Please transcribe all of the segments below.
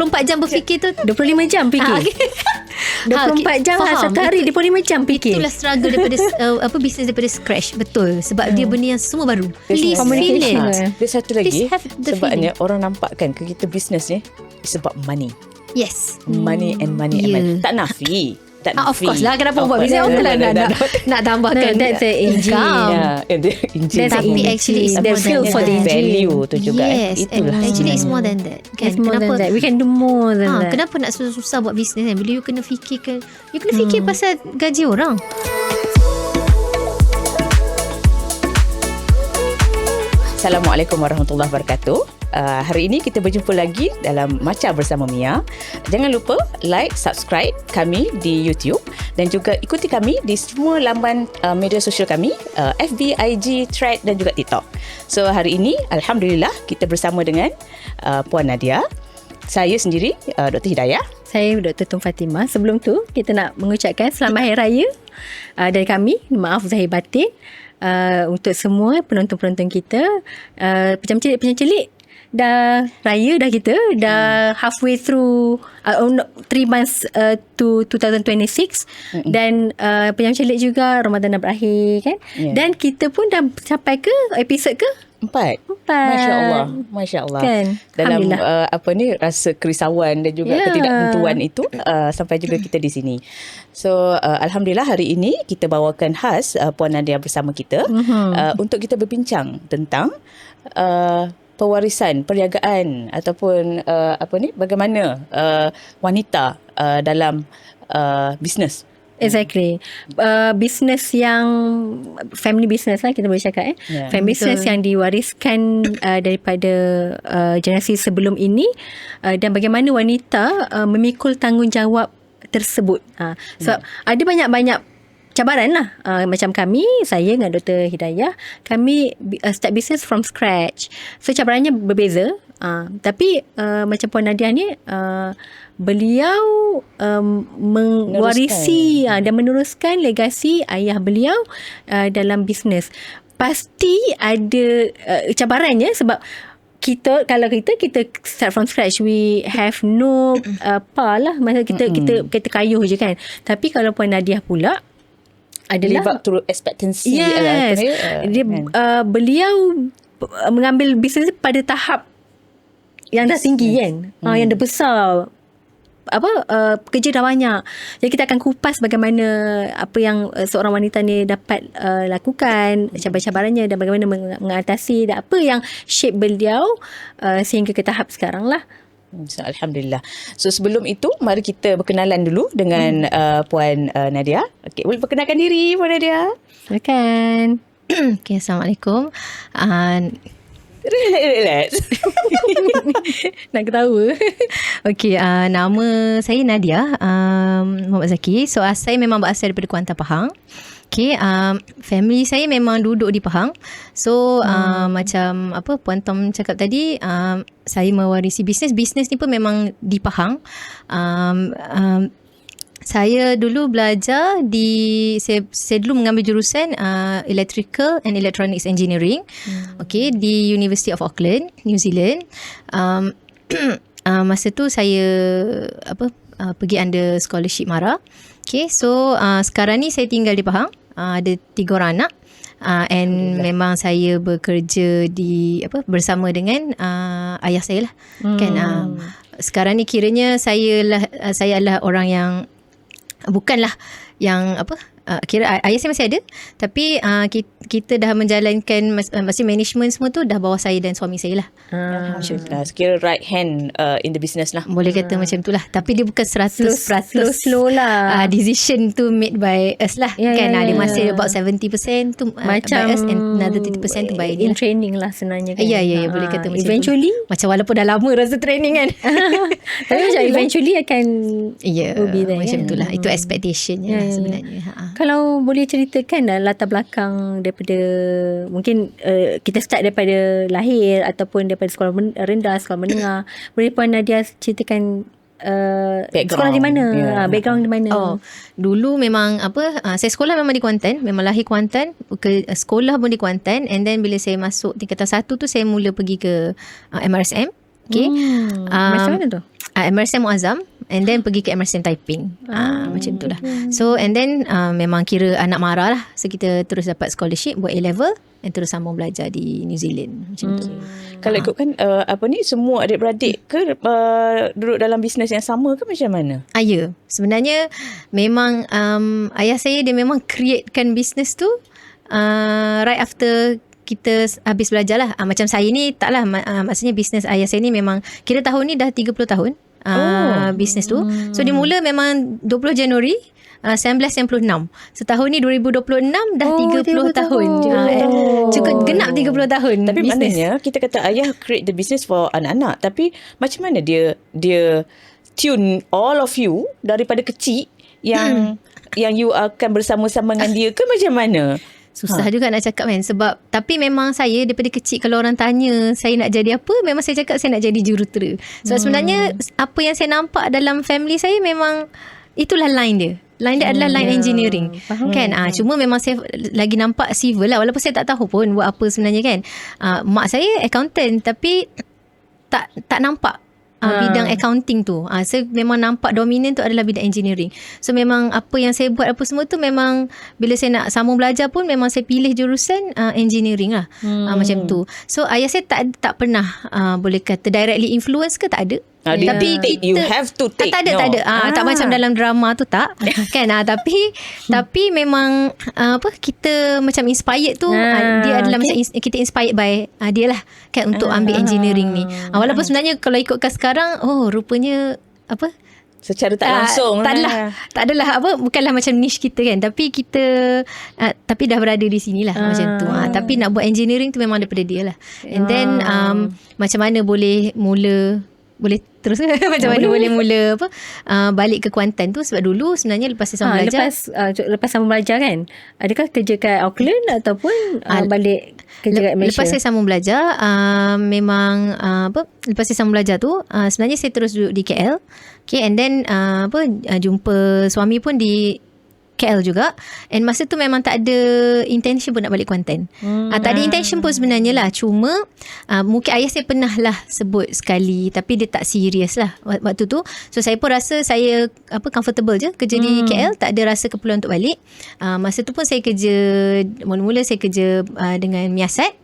24 jam berfikir tu 25 jam fikir. 24 jam satu hari, 25 jam fikir. Itulah struggle daripada bisnes daripada scratch. Betul. Sebab dia benda yang semua baru. Please feel it. Dia satu lagi, have the sebabnya orang nampakkan ke kita bisnes ni sebab money. Yes. Money and money and money. Tak nafi. Of course lah. Kenapa buat bisnes? Nak tambahkan That's the engine. Tapi actually it's the more feel than for the that. value tu juga. Yes. And Itulah actually it's more than that. It's more than that. We can do more than that. Kenapa nak susah-susah buat bisnes kan? Bila you kena fikirkan, you kena fikir pasal gaji orang. Assalamualaikum warahmatullahi wabarakatuh. Hari ini kita berjumpa lagi dalam Maca Bersama Mia. Jangan lupa like, subscribe kami di YouTube dan juga ikuti kami di semua laman media sosial kami, FB, IG, Thread dan juga TikTok. So hari ini Alhamdulillah kita bersama dengan Puan Nadia. Saya sendiri Dr. Hidayah. Saya Dr. Tun Fatimah. Sebelum tu kita nak mengucapkan Selamat Hari Raya dari kami. Maaf zahir batin untuk semua penonton-penonton kita. Pejam celik dah raya dah kita dah halfway through 3 months to 2026 dan pejam celik juga Ramadan dah berakhir kan, dan kita pun dah sampai ke episod ke 4. Masya Allah kan? Dalam rasa kerisauan dan juga ketidaktentuan itu sampai juga kita di sini. So Alhamdulillah hari ini kita bawakan khas Puan Nadia bersama kita untuk kita berbincang tentang pewarisan, perniagaan ataupun bagaimana wanita dalam bisnes. Exactly. Business yang family business lah kita boleh cakap family business yang diwariskan daripada generasi sebelum ini, dan bagaimana wanita memikul tanggungjawab tersebut. So ada banyak-banyak cabaran lah. Macam saya dengan Dr. Hidayah, kami start business from scratch. So cabarannya berbeza. Tapi macam Puan Nadia ni, beliau mewarisi dan meneruskan legasi ayah beliau dalam bisnes. Pasti ada cabarannya sebab kalau kita start from scratch, we have no masa kita kayuh je kan. Tapi kalau Puan Nadia pula adalah live up to expectancy. Yes. Beliau mengambil bisnes pada tahap yang dah tinggi kan, yang dah besar, kerja dah banyak. Jadi kita akan kupas bagaimana apa yang seorang wanita ni dapat lakukan, cabaran-cabarannya dan bagaimana mengatasi, dan apa yang shape beliau sehingga ke tahap sekarang lah. Alhamdulillah. So sebelum itu, mari kita berkenalan dulu dengan Puan Nadia. Okay, boleh perkenalkan diri Puan Nadia? Silakan. Okay, Assalamualaikum. Relax. Nak ketawa. Okay, nama saya Nadia Muhammad Zaki. So saya memang berasal daripada Kuantan, Pahang. Okay, family saya memang duduk di Pahang. So macam Puan Tom cakap tadi, saya mewarisi bisnes ni pun memang di Pahang. Saya dulu belajar saya dulu mengambil jurusan Electrical and Electronics Engineering, okay, di University of Auckland, New Zealand. Masa tu saya pergi under scholarship MARA. Okay, so sekarang ni saya tinggal di Pahang. Ada 3 orang anak. And memang saya bekerja bersama dengan ayah saya lah. Kan, sekarang ni kiranya saya adalah orang yang bukanlah yang kira ayah saya masih ada, tapi kita dah menjalankan masih management semua tu dah bawah saya dan suami saya lah. Sekira right hand in the business lah. Boleh kata macam tu lah. Tapi dia bukan 100% slow lah. Decision tu made by us lah. Dia masih about 70% tu macam by us and another 30% tu by dia lah. Training lah sebenarnya kan. Ya, boleh kata macam eventually tu. Macam walaupun dah lama rasa training kan. Tapi macam eventually akan macam tu lah. Itu expectationnya lah sebenarnya. Kalau boleh ceritakan latar belakang daripada, mungkin kita start daripada lahir ataupun daripada sekolah rendah, sekolah menengah. Boleh Puan Nadia ceritakan sekolah di mana? Background di mana? Dulu memang saya sekolah memang di Kuantan, memang lahir Kuantan, sekolah pun di Kuantan, and then bila saya masuk tingkatan 1 tu saya mula pergi ke MRSM. Okay. Macam mana tu? Emerson Muazzam, and then pergi ke Emerson Taiping. Macam tu lah. So and then memang kira anak mara lah. So kita terus dapat scholarship buat A-level dan terus sambung belajar di New Zealand. Macam tu. Kalau ikutkan semua adik-beradik ke duduk dalam bisnes yang sama ke macam mana? Ya. Sebenarnya memang ayah saya dia memang createkan bisnes tu right after kita habis belajar lah. Macam saya ni taklah, maksudnya bisnes ayah saya ni memang kira tahun ni dah 30 tahun bisnes tu. So dia mula memang 20 Januari 1996. Setahun ni 2026 dah 30 tahun. Cukup genap 30 tahun. Tapi business. maknanya kita kata ayah create the business for anak-anak, tapi macam mana dia tune all of you daripada kecil yang you akan bersama-sama dengan dia ke macam mana? Susah juga nak cakap kan. Sebab tapi memang saya daripada kecil kalau orang tanya saya nak jadi apa, memang saya cakap saya nak jadi jurutera. So sebenarnya apa yang saya nampak dalam family saya memang itulah line dia. Line dia adalah line engineering. Kan? Cuma memang saya lagi nampak civil lah. Walaupun saya tak tahu pun buat apa sebenarnya kan. Mak saya accountant tapi tak nampak bidang accounting tu. Saya memang nampak dominan tu adalah bidang engineering. So memang apa yang saya buat apa semua tu memang bila saya nak sambung belajar pun memang saya pilih jurusan engineering lah. Macam tu. So ayah saya tak pernah boleh kata directly influence ke, tak ada. Tapi kita, you have to take. Tak ada. Tak macam dalam drama tu tak. Kan? Tapi memang kita macam inspired tu. Dia adalah macam kita inspired by dia lah kan untuk ambil engineering ni. Walaupun sebenarnya kalau ikutkan sekarang, rupanya secara tak langsung tak adalah bukanlah macam niche kita kan, tapi kita tapi dah berada di sinilah macam tu. Tapi nak buat engineering tu memang daripada dia lah. And then macam mana boleh terus macam mana boleh mula balik ke Kuantan tu, sebab dulu sebenarnya lepas saya sambung belajar lepas sambung belajar kan, adakah kerja kat Auckland ataupun balik kerja kat Malaysia? Lepas saya sambung belajar memang lepas saya sambung belajar tu sebenarnya saya terus duduk di KL. Okay, and then jumpa suami pun di KL juga. And masa tu memang tak ada intention pun nak balik Kuantan. Tak ada intention pun sebenarnya lah. Cuma mungkin ayah saya pernah lah sebut sekali, tapi dia tak serius lah waktu tu. So saya pun rasa saya comfortable je kerja di KL, tak ada rasa keperluan untuk balik. Masa tu pun saya kerja, mula-mula saya kerja dengan Miasat,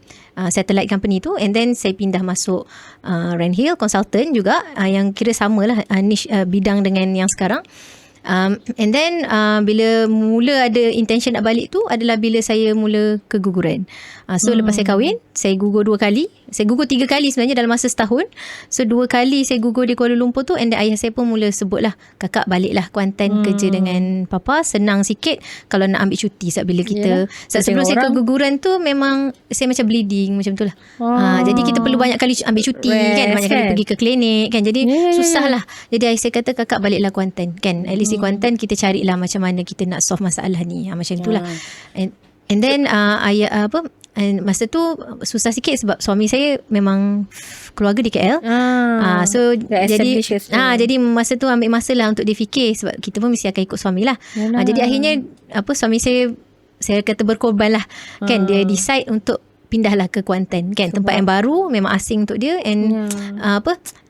satellite company tu, and then saya pindah masuk Randhill consultant juga, yang kira samalah niche bidang dengan yang sekarang. And then bila mula ada intention nak balik tu adalah bila saya mula keguguran. So lepas saya kahwin, saya gugur 2 kali. Saya gugur 3 kali sebenarnya dalam masa setahun. So 2 kali saya gugur di Kuala Lumpur tu. And then ayah saya pun mula sebut lah, kakak baliklah Kuantan kerja dengan papa, senang sikit kalau nak ambil cuti. Sebab bila kita sebelum saya keguguran tu memang saya macam bleeding macam tu lah. Jadi kita perlu banyak kali ambil cuti kan, banyak kali pergi ke klinik kan. Jadi susah lah. Jadi ayah saya kata kakak baliklah Kuantan kan. At least di Kuantan kita carilah macam mana kita nak solve masalah ni. Macam tu lah. And then masa tu susah sikit sebab suami saya memang keluarga di KL. So jadi masa tu ambil masa lah untuk dia fikir, sebab kita pun mesti akan ikut suami lah. Jadi akhirnya suami saya kata berkorban lah kan. Dia decide untuk pindahlah ke Kuantan kan, tempat yang baru, memang asing untuk dia. And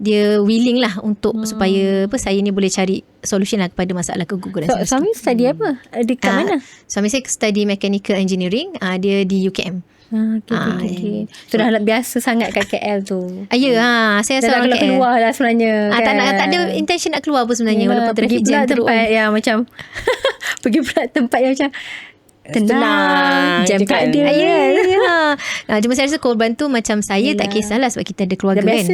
dia willing lah untuk supaya saya ni boleh cari solution lah kepada masalah keguguran. So, suami study apa? Dekat mana? Suami saya study mechanical engineering. Dia di UKM. Okay. Sudah biasa sangat kat KL tu. Saya asal kalau KL. Keluar lah sebenarnya kan? Tak ada intention nak keluar pun sebenarnya. Walaupun traffic jam teruk. Tempat yang macam pergi pula tempat yang macam tenang, jam kat dia. Cuma saya rasa korban tu macam saya tak kisahlah sebab kita ada keluarga kan.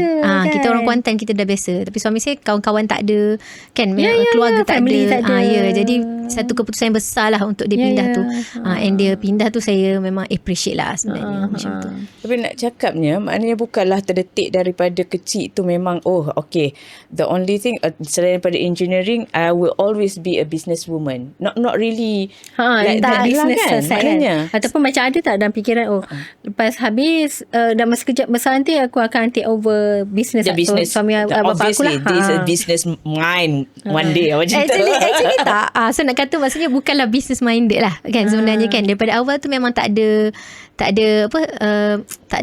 Kita orang Kuantan, kita dah biasa. Tapi suami saya kawan-kawan tak ada kan, keluarga tak ada. Jadi satu keputusan yang besar lah untuk dia pindah tu. And dia pindah tu saya memang appreciate lah sebenarnya macam tu. Tapi nak cakapnya maknanya bukanlah terdetik daripada kecil tu memang okay, the only thing selain daripada engineering, I will always be a businesswoman. Not really like that business kan? Maknanya. Ataupun macam ada tak dalam fikiran lepas habis dalam masa kejap besar nanti aku akan take over business. The business suami bapa aku lah. This is business mind one day macam tu. Actually tak. So nak kata maksudnya bukanlah business minded lah kan sebenarnya kan. Daripada awal tu memang tak ada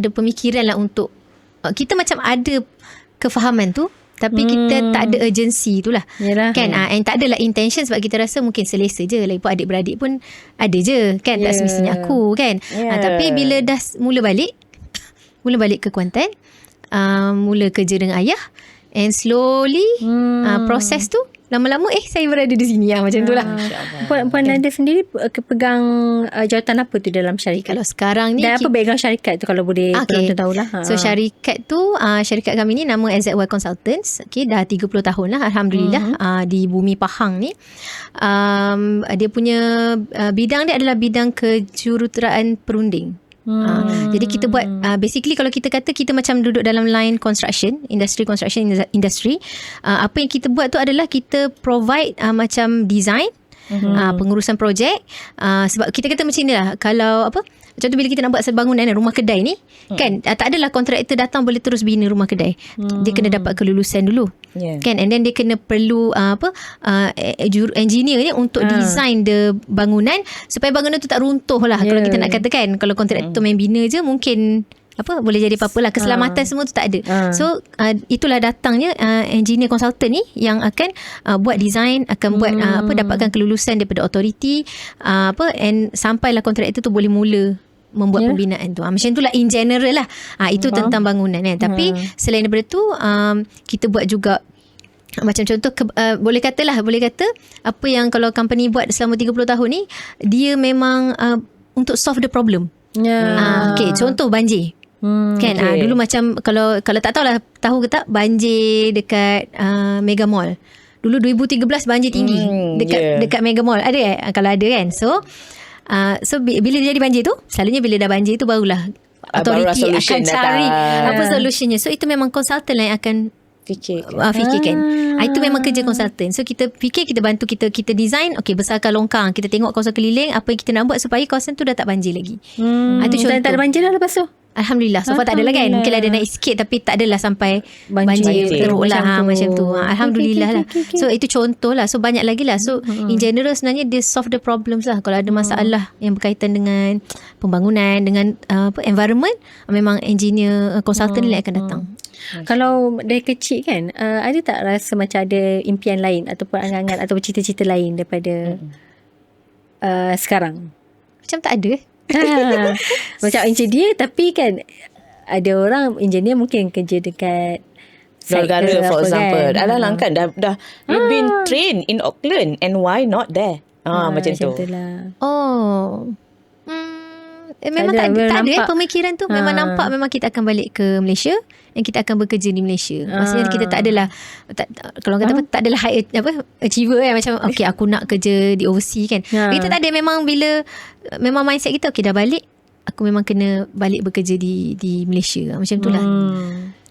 pemikiran lah untuk kita macam ada kefahaman tu, tapi kita tak ada urgency tu lah. Yalah. Kan and tak adalah intention sebab kita rasa mungkin selesa je. Lagipun adik-beradik pun ada je kan. Tak semestinya aku kan. Tapi bila dah mula balik ke Kuantan, mula kerja dengan ayah, and slowly proses tu lama-lama saya berada di sini macam tu lah. Puan Nada sendiri pegang jawatan apa tu dalam syarikat? Kalau sekarang ni dan apa background syarikat tu kalau boleh penonton tahulah. So syarikat tu syarikat kami ni nama ZY Consultants. Dah 30 tahun lah alhamdulillah. Di Bumi Pahang ni. Dia punya bidang dia adalah bidang kejuruteraan perunding. Jadi kita buat basically kalau kita kata kita macam duduk dalam line construction industry, apa yang kita buat tu adalah kita provide macam design, pengurusan projek, sebab kita kata macam ni lah, kalau contoh bila kita nak buat bangunan rumah kedai ni kan, tak adalah kontraktor datang boleh terus bina rumah kedai. Dia kena dapat kelulusan dulu kan, and then dia kena perlu engineer ni untuk design the bangunan supaya bangunan tu tak runtuh lah. Kalau kita nak katakan, kalau kontraktor main bina je mungkin boleh jadi apa-apa lah, keselamatan semua tu tak ada. So itulah datangnya engineer consultant ni yang akan buat design, akan buat dapatkan kelulusan daripada authority, and sampailah kontraktor tu boleh mula membuat pembinaan tu. Macam itulah in general lah. Itu tentang bangunan kan. Tapi selain daripada tu kita buat juga macam contoh boleh kata apa yang kalau company buat selama 30 tahun ni, dia memang untuk solve the problem. Okay, contoh banjir. Kan dulu macam kalau tak tahu ke tak, banjir dekat Mega Mall. Dulu 2013 banjir tinggi dekat Mega Mall. Ada kalau ada kan. So bila dia jadi banjir tu, selalunya bila dah banjir tu barulah authority akan cari apa solutionnya. So itu memang konsultan lah yang akan fikirkan. Itu memang kerja konsultan. So kita fikir, kita bantu, kita design, besarkan longkang, kita tengok kawasan keliling, apa yang kita nak buat supaya kawasan tu dah tak banjir lagi. Itu contoh. Dan tak ada banjir dah lepas tu? Alhamdulillah. So far tak adalah kan. Mungkin ada naik sikit, tapi tak adalah sampai banjir teruk lah macam tu. Alhamdulillah lah. So itu contoh lah. So banyak lagi lah. So in general sebenarnya dia solve the problems lah. Kalau ada masalah yang berkaitan dengan pembangunan, dengan environment, memang engineer consultant ni akan datang. Kalau dari kecil kan, ada tak rasa macam ada impian lain ataupun angan-angan ataupun cita-cita lain daripada sekarang? Macam tak ada. Macam engineer, tapi kan ada orang engineer mungkin kerja dekat Negara for example. Alah kan dah you've been trained in Auckland, and why not there? Macam tu. Memang tak ada pemikiran tu. Memang nampak memang kita akan balik ke Malaysia dan kita akan bekerja di Malaysia. Maksudnya kita tak adalah kalau kata tak adalah high achiever kan, macam aku nak kerja di overseas kan. Kita tak ada. Memang bila memang mindset kita dah balik, aku memang kena balik bekerja di Malaysia. Macam tu lah.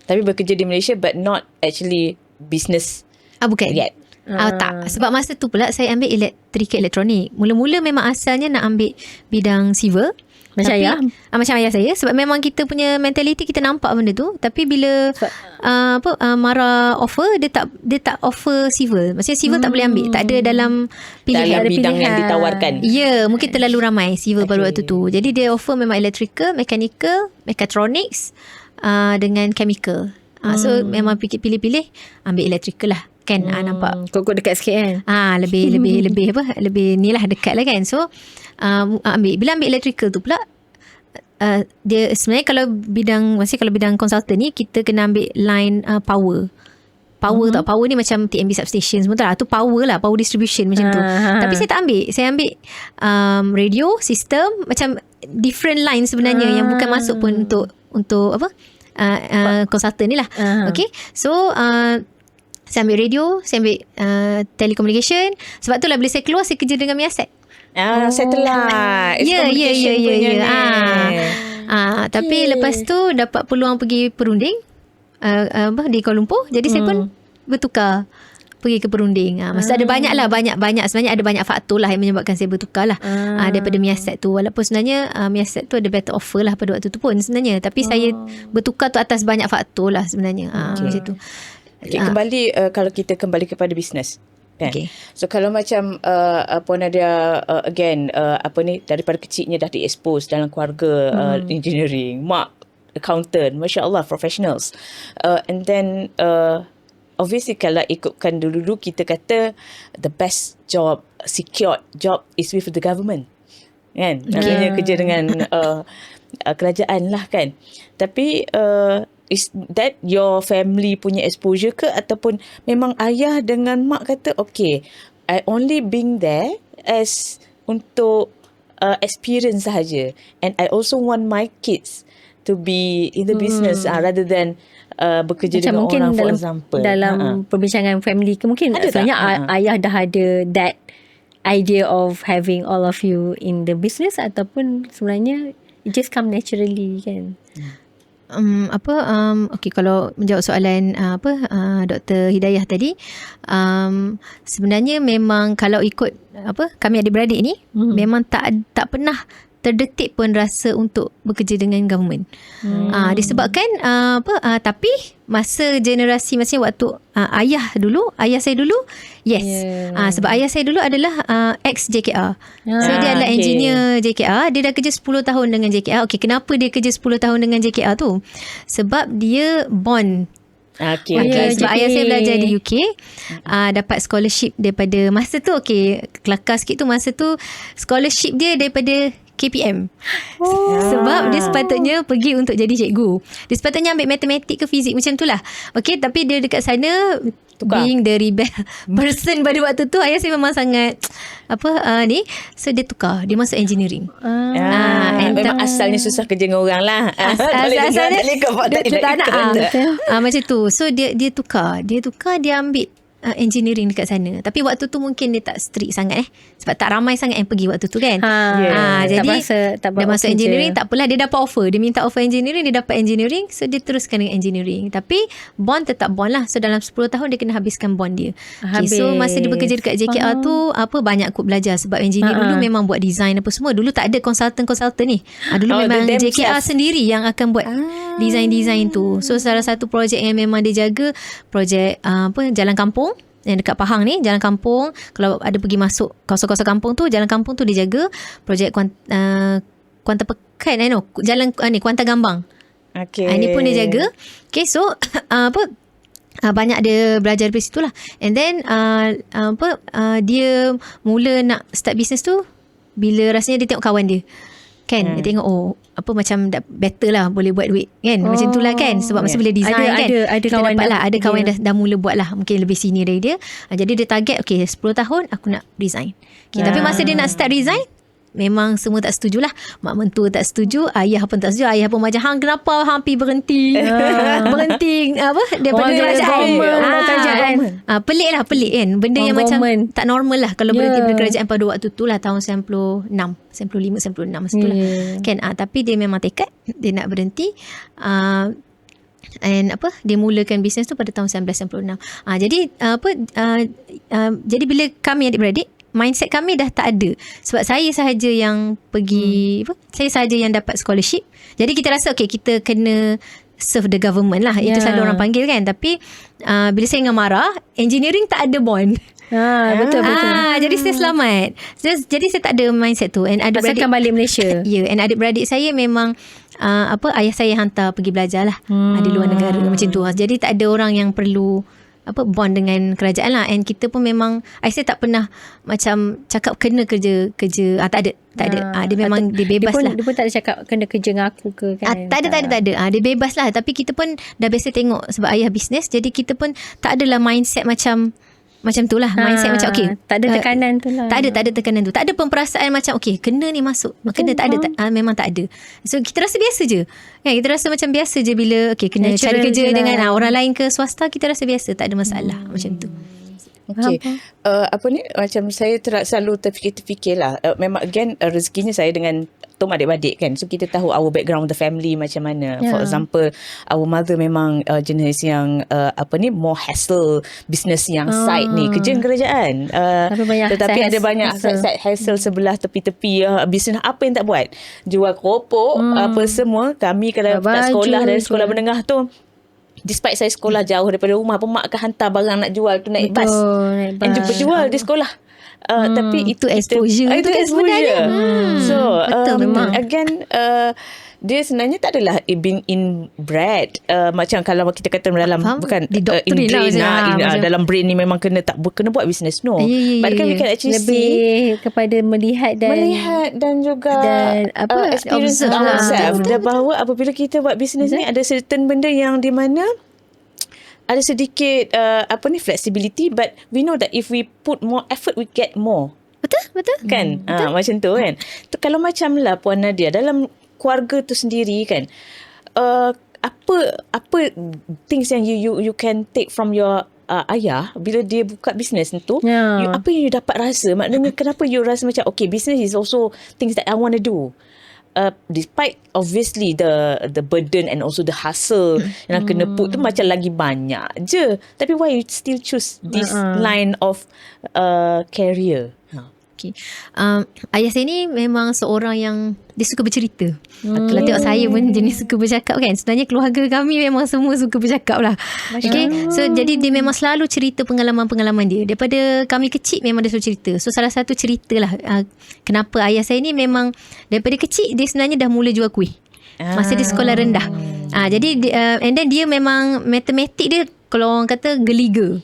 Tapi bekerja di Malaysia but not actually business bukan yet. Tak. Sebab masa tu pula saya ambil elektronik. Mula-mula memang asalnya nak ambil bidang civil. Macam ayah saya. Sebab memang kita punya mentality, kita nampak benda tu. Tapi bila Mara offer, dia tak offer civil. Maksudnya civil tak boleh ambil. Tak ada dalam pilihan. Dalam bidang yang ditawarkan. Mungkin terlalu ramai civil pada waktu tu. Jadi dia offer memang electrical, mechanical, mechatronics dengan chemical. So memang pilih-pilih ambil electrical lah. Kan nampak kok dekat sikit kan. Lebih ni lah, dekat lah kan. So bila ambil electrical tu pula, dia sebenarnya kalau bidang konsultan ni, kita kena ambil line power. Tak, power ni macam TMB substation semua tu lah. Tu power lah, power distribution macam tu. Tapi saya tak ambil. Saya ambil radio system, macam different line sebenarnya yang bukan masuk pun untuk konsultan ni lah. Okay. So saya ambil radio, saya ambil telecommunication. Sebab tu lah bila saya keluar, saya kerja dengan Miaset. Satellite. Ya. Tapi lepas tu dapat peluang pergi perunding di Kuala Lumpur. Jadi saya pun bertukar pergi ke perunding. Maksudnya ada banyak sebenarnya ada banyak faktor lah yang menyebabkan saya bertukar lah daripada Miaset tu. Walaupun sebenarnya Miaset tu ada better offer lah pada waktu tu pun sebenarnya. Tapi saya bertukar tu atas banyak faktor lah sebenarnya. Macam tu. Kembali kalau kita kembali kepada bisnes kan. So kalau macam Puan Nadia again daripada kecilnya dah di-expose dalam keluarga engineering, mak accountant, masya-Allah professionals, and then obviously kalau ikutkan dulu kita kata the best job, secured job is with the government. Kan? Maksudnya kerja dengan kerajaan lah kan. Tapi is that your family punya exposure ke, ataupun memang ayah dengan mak kata okay, I only being there as untuk experience sahaja, and I also want my kids to be in the business rather than bekerja macam dengan mungkin orang, for example. dalam perbincangan family ke, mungkin sebenarnya ayah dah ada that idea of having all of you in the business, ataupun sebenarnya it just come naturally kan? Okay, kalau menjawab soalan Dr. Hidayah tadi, sebenarnya memang kalau ikut kami adik-beradik ni memang tak pernah terdetik pun rasa untuk bekerja dengan government. Disebabkan tapi masa generasi maksudnya waktu ayah saya dulu yes. Sebab ayah saya dulu adalah ex JKR. So dia adalah engineer JKR. Dia dah kerja 10 tahun dengan JKR. Okay, kenapa dia kerja 10 tahun dengan JKR tu? Sebab dia bond. Sebab ayah saya belajar di UK, dapat scholarship daripada masa tu, kelakar sikit tu, masa tu scholarship dia daripada KPM. Sebab dia sepatutnya pergi untuk jadi cikgu. Dia sepatutnya ambil matematik ke fizik macam tu lah. Okay, tapi dia dekat sana being the rebel person pada waktu tu, ayah saya memang sangat so dia tukar, dia masuk engineering. Memang asalnya susah kerja dengan orang lah. Asalnya dia tak nak macam tu. So dia tukar, dia ambil engineering dekat sana. Tapi waktu tu mungkin dia tak strict sangat sebab tak ramai sangat yang pergi waktu tu kan. Jadi dia masuk engineering, tak apalah, dia dapat offer. Dia minta offer engineering, dia dapat engineering, so dia teruskan dengan engineering. Tapi bond tetap bond lah. So dalam 10 tahun dia kena habiskan bond dia. So masa dia bekerja dekat JKR tu banyak kot belajar. Sebab engineer dulu memang buat design apa semua. Dulu tak ada consultant ni. Dulu memang JKR sendiri yang akan buat design tu. So salah satu projek yang memang dia jaga, projek Jalan Kampung yang dekat Pahang ni, Jalan Kampung. Kalau ada pergi masuk kawasan-kawasan kampung tu, Jalan Kampung tu dia jaga. Projek Kuantan Pekan, Jalan Kuantan Gambang. Ini pun dia jaga. So banyak dia belajar dari situ lah. And then dia mula nak start business tu bila rasanya dia tengok kawan dia kan. Dia tengok macam dah better lah, boleh buat duit kan. Macam tu lah kan. Sebab masa bila design ada kawan dapat lah, ada kawan dah mula buat lah, mungkin lebih senior dari dia. Jadi dia target 10 tahun aku nak resign. Tapi masa dia nak start resign, memang semua tak setujulah. Mak mentua tak setuju, ayah pun tak setuju. Ayah pun macam, kenapa hampir berhenti daripada kerajaan. Pelik kan. Benda yang macam tak normal lah kalau berhenti daripada kerajaan pada waktu tu lah, tahun 95, 96 masa tu lah kan. Tapi dia memang tekad dia nak berhenti. And dia mulakan bisnes tu pada tahun 1996. Jadi bila kami adik-beradik, mindset kami dah tak ada. Sebab saya sahaja yang pergi saya sahaja yang dapat scholarship. Jadi kita rasa kita kena serve the government lah. Itu selalu orang panggil kan. Tapi bila saya dengan Mara, engineering tak ada bond. Betul. Jadi saya selamat. Jadi saya tak ada mindset tu. And asalkan balik Malaysia. And adik-beradik saya memang ayah saya hantar pergi belajar lah di luar negara macam tu. Jadi tak ada orang yang perlu bond dengan kerajaan lah. And kita pun memang, saya tak pernah macam cakap kena kerja tak ada. Dia memang dia bebas lah. Dia pun tak ada cakap kena kerja dengan aku ke kan. Tak ada. Dia bebas lah. Tapi kita pun dah biasa tengok sebab ayah bisnes. Jadi kita pun tak adalah mindset macam tu lah. Mindset macam tak ada tekanan tu lah. Tak ada tekanan tu. Tak ada perasaan macam kena ni masuk. Kena tak ada. Memang tak ada. So kita rasa biasa je. Kita rasa macam biasa je bila kena natural cari kerja dengan orang lain ke swasta, kita rasa biasa, tak ada masalah macam tu. Macam saya selalu terfikir lah. Memang again rezekinya saya dengan adik-beradik kan. So kita tahu our background the family macam mana. For example, our mother memang jenis yang more hassle business yang side ni, kerja kerajaan. Tetapi ada banyak side hassle sebelah tepi-tepi business apa yang tak buat. Jual keropok apa semua. Kami kalau tak sekolah dari sekolah menengah tu, despite saya sekolah jauh daripada rumah pun mak akan hantar barang nak jual tu naik bas. Dan jumpa jual di sekolah. Tapi itu exposure. Itu exposure. So betul, memang again dia sebenarnya tak adalah being inbred. Macam kalau kita kata dalam bukan didoktrin lah, dalam brain ni memang kena buat business. No. But kan we can actually lebih kepada melihat dan juga experience ourselves. Dan bahawa apabila kita buat business ni ada certain benda yang di mana ada sedikit flexibility, but we know that if we put more effort we get more. Betul Kan? Macam tu kan. Tu kalau macam lah Puan Nadia dalam keluarga tu sendiri kan, apa things yang you can take from your ayah bila dia buka business tu, apa yang you dapat rasa? Maknanya kenapa you rasa macam okay, business is also things that I want to do. Despite obviously the burden and also the hustle yang kena put tu macam lagi banyak je, tapi why you still choose this line of career? Okay. Ayah saya ni memang seorang yang dia suka bercerita. Kalau tengok saya pun jenis suka bercakap kan. Sebenarnya keluarga kami memang semua suka bercakap lah. Okay. So jadi dia memang selalu cerita pengalaman-pengalaman dia. Daripada kami kecil memang dia selalu cerita. So salah satu cerita lah kenapa ayah saya ni memang daripada kecil dia sebenarnya dah mula jual kuih. Masa dia sekolah rendah. Jadi and then dia memang matematik dia kalau orang kata geliga.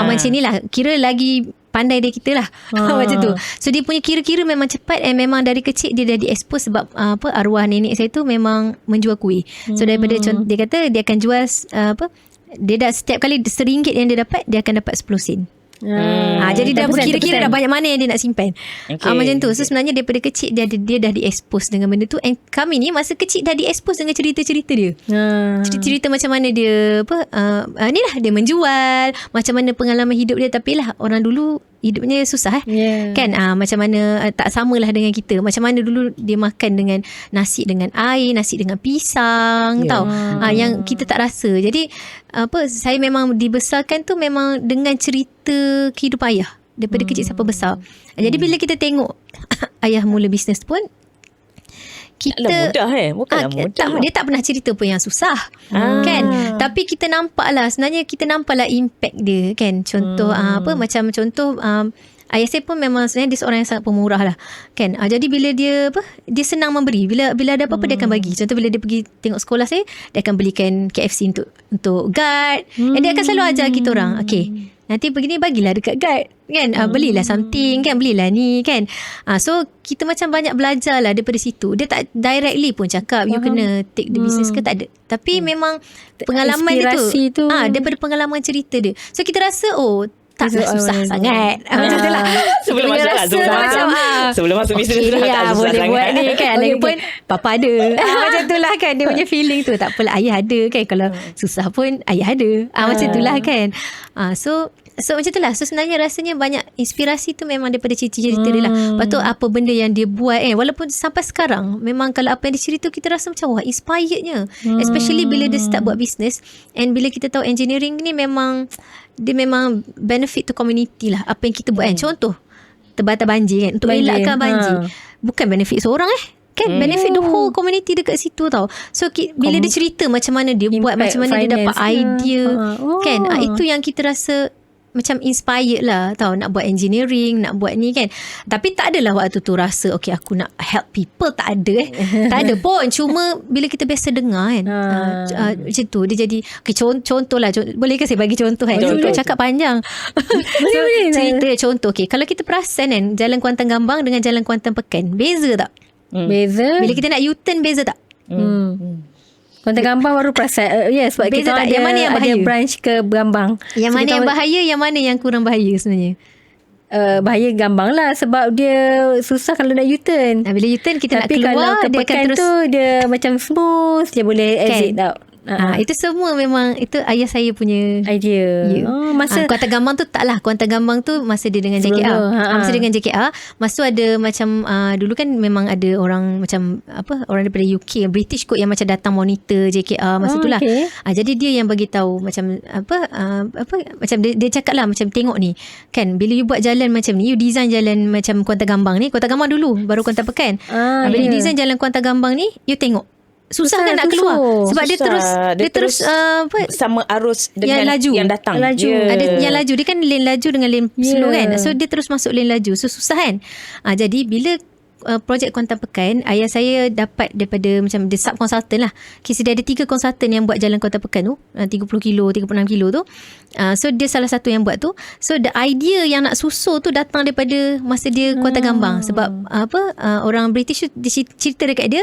Macam ni lah. Kira lagi pandai dari kita lah. Macam tu. So dia punya kira-kira memang cepat, and memang dari kecil dia dah di-expose sebab arwah nenek saya tu memang menjual kuih. So daripada dia kata dia akan jual dia dah setiap kali RM1 yang dia dapat, dia akan dapat 10 sen. Jadi dah berkira-kira dah banyak mana yang dia nak simpan. Macam tu. So sebenarnya daripada kecil dia dah di-expose dengan benda tu, and kami ni masa kecil dah di-expose dengan cerita-cerita dia. Cerita-cerita macam mana dia ni lah dia menjual, macam mana pengalaman hidup dia. Tapi lah orang dulu hidupnya susah kan, macam mana tak samalah dengan kita. Macam mana dulu dia makan dengan nasi dengan air, nasi dengan pisang, tahu yang kita tak rasa. Jadi saya memang dibesarkan tu memang dengan cerita kehidupan ayah daripada kecil sampai besar. Jadi bila kita tengok ayah mula bisnes pun, kita bukanlah mudah. Dia tak pernah cerita pun yang susah kan. Tapi kita nampak lah, sebenarnya kita nampak lah impact dia kan. Contoh macam contoh ayah saya pun memang sebenarnya dia seorang yang sangat pemurah lah kan. Jadi bila dia dia senang memberi. Bila ada apa-apa dia akan bagi. Contoh bila dia pergi tengok sekolah saya, dia akan belikan KFC untuk guard. And dia akan selalu ajar kita orang, okay, nanti begini bagilah dekat guard kan, belilah something kan, belilah ni kan. So kita macam banyak belajar lah daripada situ. Dia tak directly pun cakap you kena take the business ke, tak ada. Tapi memang pengalaman dia tu daripada pengalaman cerita dia. So kita rasa taklah susah sangat. Macam tu lah. Sebelum masuk bisnes dah tak susah boleh sangat. buat ni kan. Lagipun papa ada. Macam tu lah kan. Dia punya feeling tu. Tak apalah, ayah ada kan. Kalau susah pun ayah ada. Macam tu lah kan. So macam tu lah. So sebenarnya rasanya banyak inspirasi tu memang daripada cerita-cerita dia lah. Lepas tu apa benda yang dia buat walaupun sampai sekarang, memang kalau apa yang dia cerita kita rasa macam wah, inspirednya. Especially bila dia start buat business. And bila kita tahu engineering ni memang dia memang benefit to community lah. Apa yang kita buat kan. Contoh terbata banjir kan, untuk elakkan banjir. Bukan benefit seorang kan, benefit the whole community dekat situ tau. So bila dia cerita macam mana dia buat, macam mana dia dapat idea kan, itu yang kita rasa macam inspired lah tau, nak buat engineering, nak buat ni kan. Tapi tak adalah waktu tu rasa okay aku nak help people, tak ada tak ada pun. Cuma bila kita biasa dengar kan, macam tu dia jadi okay, contoh lah, boleh ke saya bagi contoh kan? Contoh cakap panjang. So, cerita contoh okay, kalau kita perasan kan, Jalan Kuantan Gambang dengan Jalan Kuantan Pekan beza tak? Beza. Bila kita nak U-turn beza tak? Kuantan Gambang baru perasan. Sebab beza kita tak? Yang mana yang bahaya? Ada branch ke Gambang. Yang mana yang bahaya, yang mana yang kurang bahaya sebenarnya? Bahaya Gambang lah, sebab dia susah kalau nak U-turn. Bila U-turn kita tapi nak keluar, kalau dia akan terus tu dia macam smooth, dia boleh exit tau. Itu semua memang itu ayah saya punya idea. Masa Kuantan Gambang tu taklah. Kuantan Gambang tu masa dia dengan JKR. Masa dia dengan JKR, masa tu ada macam dulu kan memang ada orang macam orang daripada UK, British kot yang macam datang monitor JKR masa tu lah. Jadi dia yang bagi tahu macam macam dia cakap lah, macam tengok ni kan, bila you buat jalan macam ni, you design jalan macam Kuantan Gambang ni, Kuantan Gambang dulu baru Kuantan Pekan. Bila you design jalan Kuantan Gambang ni, you tengok susah kan nak keluar sebab susah. dia terus sama arus dengan yang laju, yang datang ada yang laju, dia kan lane laju dengan lane slow kan, so dia terus masuk lane laju, so susah kan. Jadi bila projek Kuantan Pekan, ayah saya dapat daripada macam the sub consultant lah. Okay, so dia ada 3 consultant yang buat jalan Kuantan Pekan tu, 30 kilo, 36 kilo tu. So dia salah satu yang buat tu. So the idea yang nak susul tu datang daripada masa dia Kuantan Gambang. Sebab orang British tu cerita dekat dia,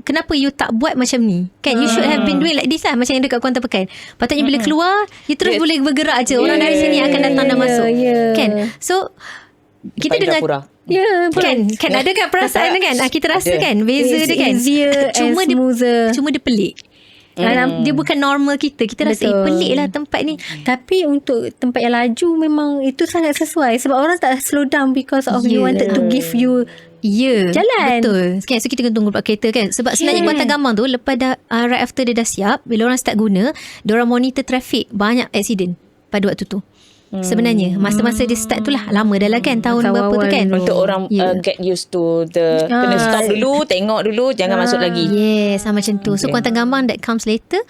kenapa you tak buat macam ni? Kan you should have been doing like this lah, macam yang dekat Kuantan Pekan. Patutnya bila keluar, you terus boleh bergerak je. Orang dari sini akan datang dan masuk. Kan? So kita dengar kan ada kan perasaan kan, kita rasa kan beza dia kan, cuma dia pelik. Dia bukan normal kita rasa pelik lah tempat ni. Tapi untuk tempat yang laju memang itu sangat sesuai, sebab orang tak slow down because of you wanted to give you jalan. Betul kan? So kita kena tunggu kereta kan. Sebab sebenarnya Kuantan Gambang tu lepas dah right after dia dah siap, bila orang start guna, diorang monitor traffic, banyak accident pada waktu tu. Sebenarnya masa-masa dia start tu lah, lama dah lah kan, tahun berapa tu kan, untuk orang get used to the kena stop dulu, tengok dulu, jangan masuk lagi. Macam tu. So Kuantan Gambang that comes later,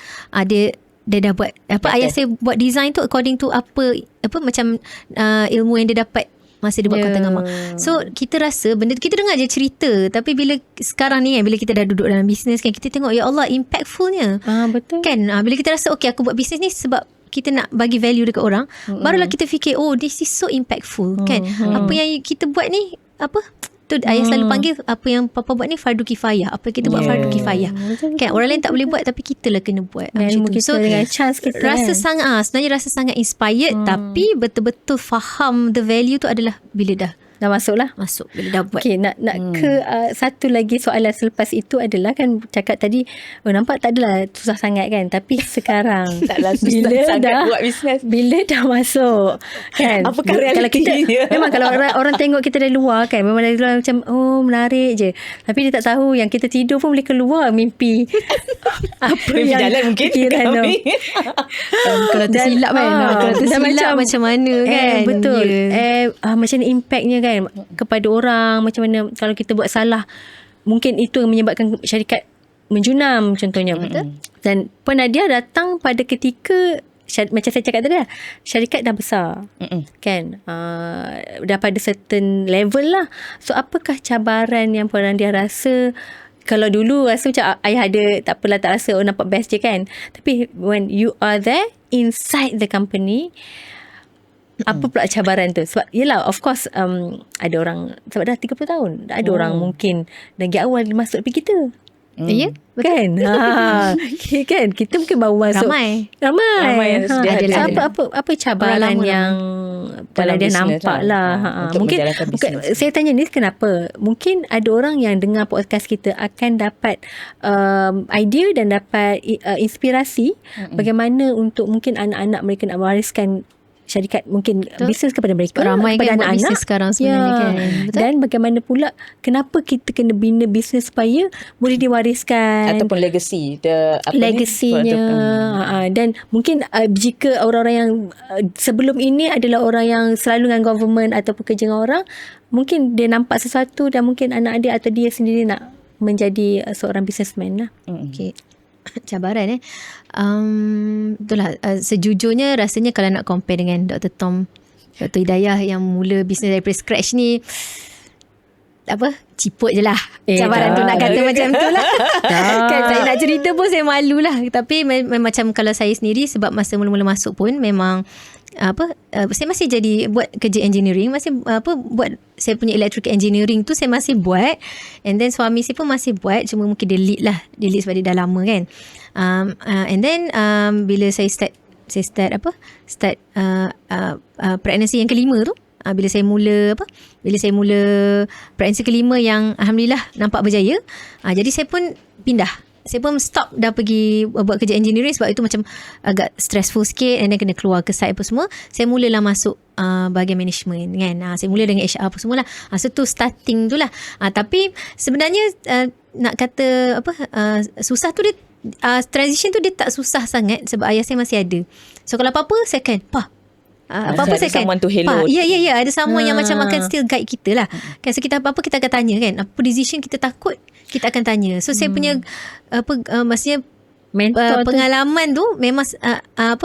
dia dah buat ayah saya buat design tu according to apa macam ilmu yang dia dapat masa dia buat Kuantan Gambang. So kita rasa benda kita dengar je cerita, tapi bila sekarang ni kan, bila kita dah duduk dalam bisnes kan, kita tengok ya Allah impactfulnya. Betul kan. Bila kita rasa okay, aku buat bisnes ni sebab kita nak bagi value dekat orang, barulah kita fikir this is so impactful kan. Apa yang kita buat ni tu ayah selalu panggil, apa yang papa buat ni fardu kifayah. Apa yang kita buat fardu kifayah kan. Orang lain tak boleh buat, tapi kita lah kena buat macam tu. So dengan chance kita rasa sebenarnya rasa sangat inspired, tapi betul-betul faham the value tu adalah bila dah masuk bila dah buat. Okay, nak ke satu lagi soalan selepas itu adalah kan, cakap tadi nampak tak adalah susah sangat kan, tapi sekarang taklah susah sangat buat bisnes bila dah masuk kan. Apakah realitinya? Memang kalau orang tengok kita dari luar kan, memang dari luar macam menarik je, tapi dia tak tahu yang kita tidur pun boleh keluar mimpi apa yang jalan mungkin kami. Kalau tersilap kan, kalau tersilap macam mana kan. Betul. Macam ni impactnya kan kepada orang, macam mana kalau kita buat salah, mungkin itu yang menyebabkan syarikat menjunam contohnya. Betul. Dan Penadia datang pada ketika macam saya cakap tadi lah, syarikat dah besar kan, dah pada certain level lah. So apakah cabaran yang Penadia rasa? Kalau dulu rasa macam ayah ada, tak apalah, tak rasa nampak best je kan, tapi when you are there inside the company, apa pula cabaran tu? Sebab yelah, of course ada orang sebab dah 30 tahun, ada orang mungkin dari awal masuk lebih kita. Ya, kan? Kan kita mungkin baru masuk. Ramai apa cabaran yang kalau dia nampak lah. Mungkin saya tanya ni kenapa? Mungkin ada orang yang dengar podcast kita akan dapat idea dan dapat inspirasi bagaimana untuk mungkin anak-anak mereka nak mewariskan syarikat, mungkin bisnes kepada mereka, ramai kepada kan anak-anak sekarang sebenarnya kan. Betul? Dan bagaimana pula kenapa kita kena bina bisnes supaya boleh diwariskan, ataupun legasinya dan mungkin jika orang-orang yang sebelum ini adalah orang yang selalu dengan government atau pekerja dengan orang, mungkin dia nampak sesuatu dan mungkin anak dia atau dia sendiri nak menjadi seorang businessman lah. Okay. Cabaran betul lah. Sejujurnya rasanya kalau nak compare dengan Dr. Tom, Dr. Hidayah yang mula bisnes daripada scratch ni, ciput je lah cabaran tu, nak kata macam tu lah. Kan saya nak cerita pun saya malu lah. Tapi macam kalau saya sendiri, sebab masa mula-mula masuk pun memang saya masih jadi buat kerja engineering, masih buat saya punya electrical engineering tu saya masih buat, and then suami saya pun masih buat, cuma mungkin dia lead sebab dia dah lama kan. And then bila saya start pregnancy yang kelima tu, bila saya mula pregnancy kelima yang alhamdulillah nampak berjaya, jadi saya pun pindah. Saya pun stop dah pergi buat kerja engineering sebab itu macam agak stressful sikit, and then kena keluar ke site apa semua. Saya mulalah masuk bahagian management kan. Saya mula dengan HR apa semua lah. So tu starting tu lah. Tapi sebenarnya nak kata susah tu dia, transition tu dia tak susah sangat sebab ayah saya masih ada. So kalau apa-apa saya kan apa-apa saya kan someone to hello. Ya ada someone yang macam akan still guide kita lah kan. So kita apa-apa kita akan tanya kan, apa decision kita takut kita akan tanya. So saya punya maksudnya Mentor tu. pengalaman tu memang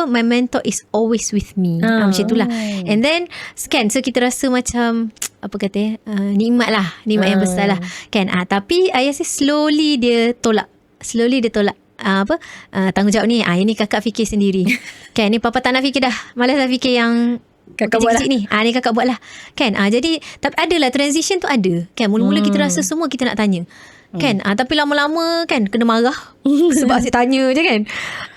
my mentor is always with me. Macam itulah. And then kan, so kita rasa macam apa kata nikmat yang besar lah kan. Tapi ayah saya slowly dia tolak tanggungjawab ni. Ini kakak fikir sendiri. Kan, ni papa tak nak fikir dah. Malas dah fikir yang Kakak buat lah. ni. Ni kakak buat lah. Kan, jadi tapi adalah transition tu ada. Kan, mula-mula kita rasa semua kita nak tanya. Kan, tapi lama-lama kan kena marah. Sebab asyik tanya je kan.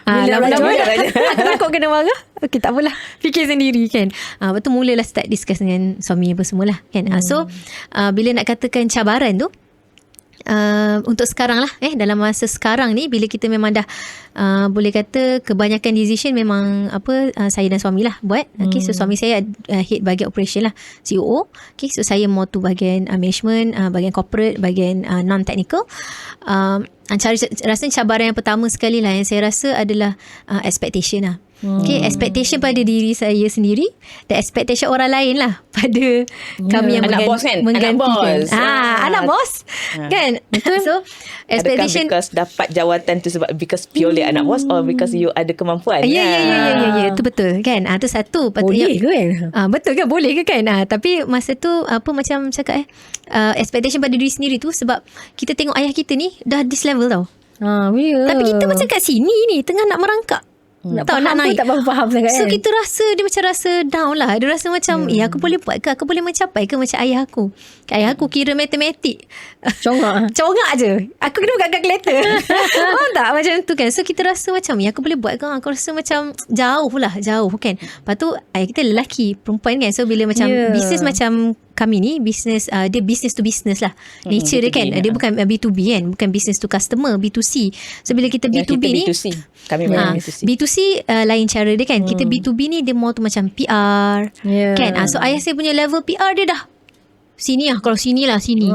Lama-lama aku takut kena marah. Okay, tak apalah. Fikir sendiri kan. Lepas tu mulalah start discuss dengan suami apa semualah kan. So bila nak katakan cabaran tu, untuk sekarang lah dalam masa sekarang ni, bila kita memang dah boleh kata kebanyakan decision memang saya dan suami lah buat. Okay, so suami saya head bahagian operation lah, COO. Okay, so saya more tu bahagian management, bahagian corporate, bahagian non-technical. Rasa cabaran yang pertama sekali lah yang saya rasa adalah expectation lah. Okay, expectation pada diri saya sendiri dan expectation orang lain lah pada kami yang anak bos kan? Anak bos. Anak bos kan. So expectation, adakah because dapat jawatan tu sebab because purely anak bos, or because you ada kemampuan? Ya, itu betul kan. Tu satu. Boleh ke kan? Betul kan, boleh ke kan. Tapi masa tu macam cakap expectation pada diri sendiri tu, sebab kita tengok ayah kita ni dah this level tau. Tapi kita macam kat sini ni tengah nak merangkak. Nak naik. Tak faham sangat. So kita rasa, dia macam rasa down lah. Dia rasa macam aku boleh buat ke, aku boleh mencapai ke macam ayah aku. Ayah aku kira matematik congak je, aku kena buka kalkulator. Faham tak macam tu kan. So kita rasa macam aku boleh buat ke, aku rasa macam jauh kan. Lepas tu ayah kita lelaki, perempuan kan. So bila macam bisnes macam kami ni, bisnes dia business to business lah. Nature dia kan, dia bukan B2B kan, bukan business to customer, B2C. So bila kita B2B ni, B2C. Kami memang B2C. B2C lain cara dia kan. Kita B2B ni dia more tu macam PR kan. So ayah saya punya level PR dia dah sini lah. Kalau sini lah sini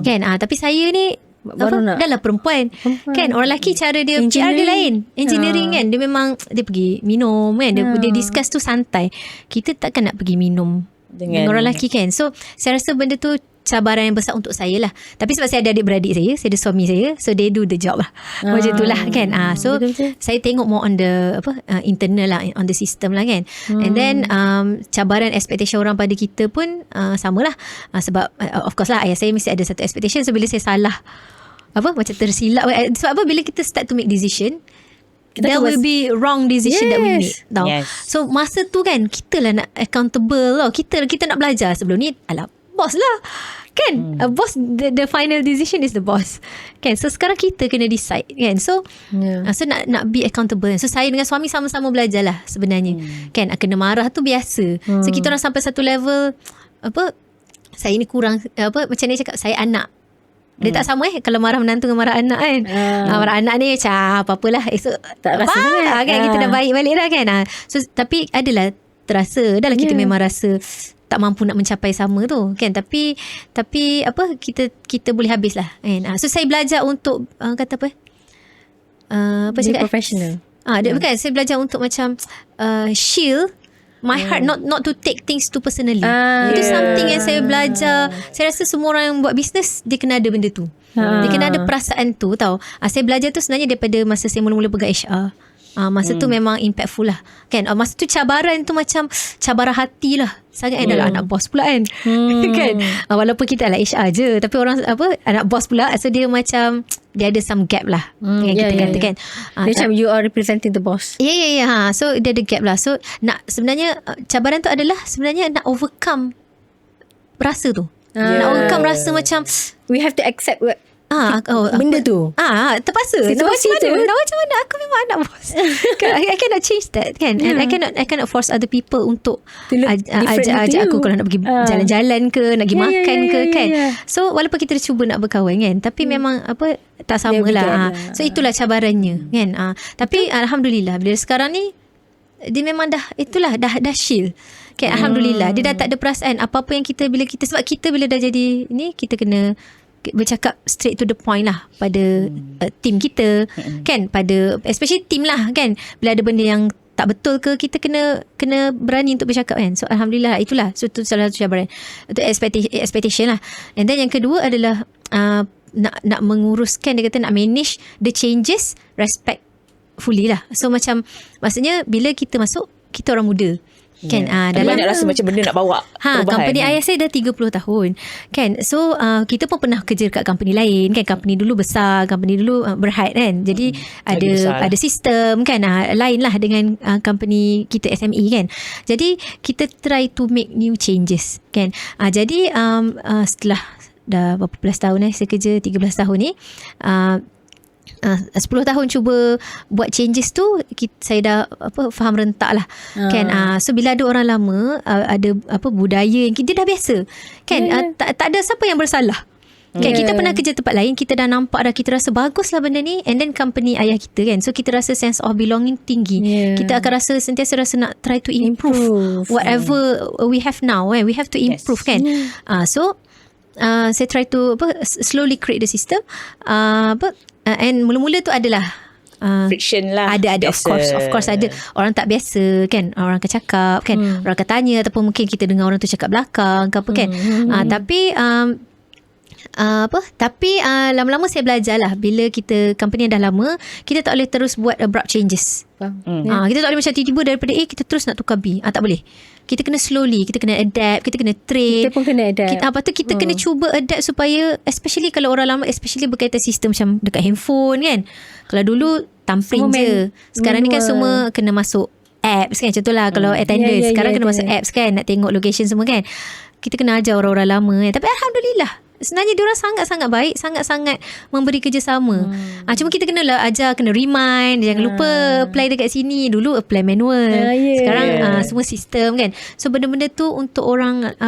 kan. Tapi saya ni dah lah perempuan kan. Orang lelaki cara dia PR dia lain. Engineering kan, dia memang dia pergi minum kan. Dia discuss tu santai. Kita takkan nak pergi minum dengan orang lelaki kan. So saya rasa benda tu cabaran yang besar untuk saya lah. Tapi sebab saya ada adik-beradik saya ada suami saya, so they do the job lah. Macam tu lah kan. So betul-betul. Saya tengok more on the internal lah, on the system lah kan. And then cabaran expectation orang pada kita pun sama lah. Sebab of course lah ayah saya mesti ada satu expectation. So bila saya salah macam tersilap, sebab bila kita start to make decision, there will be wrong decision that we make tau. So masa tu kan kita lah nak accountable tau. Kita nak belajar. Sebelum ni boss lah kan. Boss, the final decision is the boss kan. So sekarang kita kena decide kan. So so nak be accountable. So saya dengan suami sama-sama belajar lah sebenarnya kan. Kena marah tu biasa. So kita orang sampai satu level saya ni kurang macam ni cakap, saya anak. Dia tak sama kalau marah menantu dengan marah anak kan. Marah anak ni macam apalah, esok tak rasa sangat kan. Kita dah baik balik dah kan. So tapi adalah terasa dah lah kita memang rasa tak mampu nak mencapai sama tu kan. Tapi kita boleh habis lah kan. So saya belajar untuk kata jadi professional. Bukan, saya belajar untuk macam shield my heart, not to take things too personally. Itu something yang saya belajar. Saya rasa semua orang yang buat bisnes dia kena ada benda tu. Dia kena ada perasaan tu tau. Saya belajar tu sebenarnya daripada masa saya mula-mula pegang HR. Masa tu memang impactful lah kan. Masa tu cabaran tu macam cabaran hati lah sangat. Adalah anak bos pula kan. Kan walaupun kita adalah HR je, tapi orang anak bos pula. So dia macam dia ada some gap lah yang kita katakan. Macam you are representing the boss. So dia ada gap lah. So sebenarnya cabaran tu adalah sebenarnya nak overcome rasa tu. Nak overcome rasa macam we have to accept benda tu. Terpaksa. Macam mana aku memang anak bos. I cannot change that kan. And I cannot force other people untuk ajak aku kalau nak pergi jalan-jalan ke, nak pergi makan ke kan. So walaupun kita cuba nak berkawan kan, tapi memang tak sama lah. So itulah cabarannya kan. Tapi alhamdulillah bila sekarang ni dia memang dah shield kan. Alhamdulillah dia dah tak ada perasaan apa-apa yang sebab kita bila dah jadi ni, kita kena bercakap straight to the point lah pada team kita kan, pada especially team lah kan. Bila ada benda yang tak betul ke, kita kena berani untuk bercakap kan. So alhamdulillah itulah. So itu salah satu cabaran, itu expectation lah. And then yang kedua adalah nak menguruskan, dia kata nak manage the changes, respect fully lah. So macam maksudnya bila kita masuk, kita orang muda kan. Dalam nak rasa macam benda nak bawa perubahan. Company ayah saya dah 30 tahun kan. So kita pun pernah kerja kat company lain kan. Company dulu besar, company dulu berhad kan. Jadi ada sistem kan, lain lah dengan company kita SME kan. Jadi kita try to make new changes kan. Jadi setelah dah berapa belas tahun saya kerja, 13 tahun ni, 10 tahun cuba buat changes tu, saya dah faham rentak lah kan. So bila ada orang lama, ada budaya yang kita dah biasa kan, tak ada siapa yang bersalah kan. Kita pernah kerja tempat lain, kita dah nampak dah, kita rasa bagus lah benda ni, and then company ayah kita kan, so kita rasa sense of belonging tinggi. Kita akan sentiasa rasa nak try to improve whatever we have now kan. We have to improve kan. So saya try to slowly create the system. And mula-mula tu adalah friction lah. Ada of course ada. Orang tak biasa kan, orang akan cakap kan, orang akan tanya, ataupun mungkin kita dengar orang tu cakap belakang ke apa kan. Tapi lama-lama saya belajar lah, bila kita company dah lama, kita tak boleh terus buat abrupt changes. Kita tak boleh macam tiba-tiba daripada A kita terus nak tukar B. Tak boleh. Kita kena slowly, kita kena adapt, kita kena train. Kita pun kena adapt. Lepas tu kita kena cuba adapt supaya, especially kalau orang lama, especially berkaitan sistem macam dekat handphone kan. Kalau dulu thumbprint je. Sekarang ni kan semua kena masuk apps kan. Contohlah kalau attendance, sekarang kena masuk apps kan, nak tengok location semua kan. Kita kena ajar orang-orang lama kan. Tapi Alhamdulillah, sebenarnya diorang sangat-sangat baik, sangat-sangat memberi kerjasama. Cuma kita kenalah ajar, kena remind, jangan lupa apply dekat sini. Dulu apply manual, sekarang semua sistem kan. So benda-benda tu untuk orang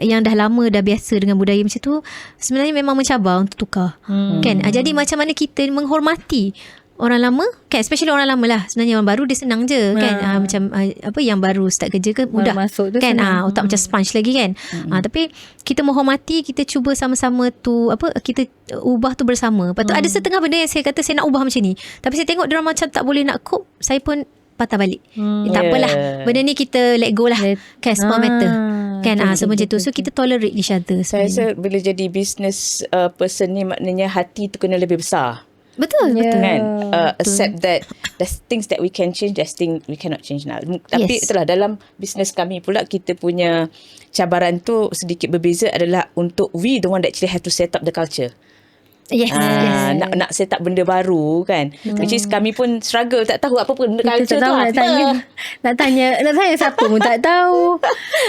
yang dah lama, dah biasa dengan budaya macam tu, sebenarnya memang mencabar untuk tukar kan. Jadi macam mana kita menghormati orang lama kan, especially orang lama lah. Sebenarnya orang baru dia senang je kan. Macam yang baru start kerja ke mudah masuk tu kan, otak macam senang. sponge lagi kan. Tapi kita menghormati, kita cuba sama-sama tu kita ubah tu bersama. Lepas tu ada setengah benda yang saya kata saya nak ubah macam ni, tapi saya tengok diorang macam tak boleh nak cope, saya pun patah balik. Tak apalah, benda ni kita let go lah kan, small matter kan. So macam tu. So kita tolerate each other. Saya rasa bila jadi business person ni, maknanya hati tu kena lebih besar. Betul. Kan? Accept that there's things that we can change, there's things we cannot change now. Tapi itulah, dalam bisnes kami pula, kita punya cabaran tu sedikit berbeza, adalah untuk we the one that actually have to set up the culture. Yes. Nak set up benda baru kan. Which is kami pun struggle, tak tahu apa pun culture tu apa. Nak tanya siapa pun tak tahu.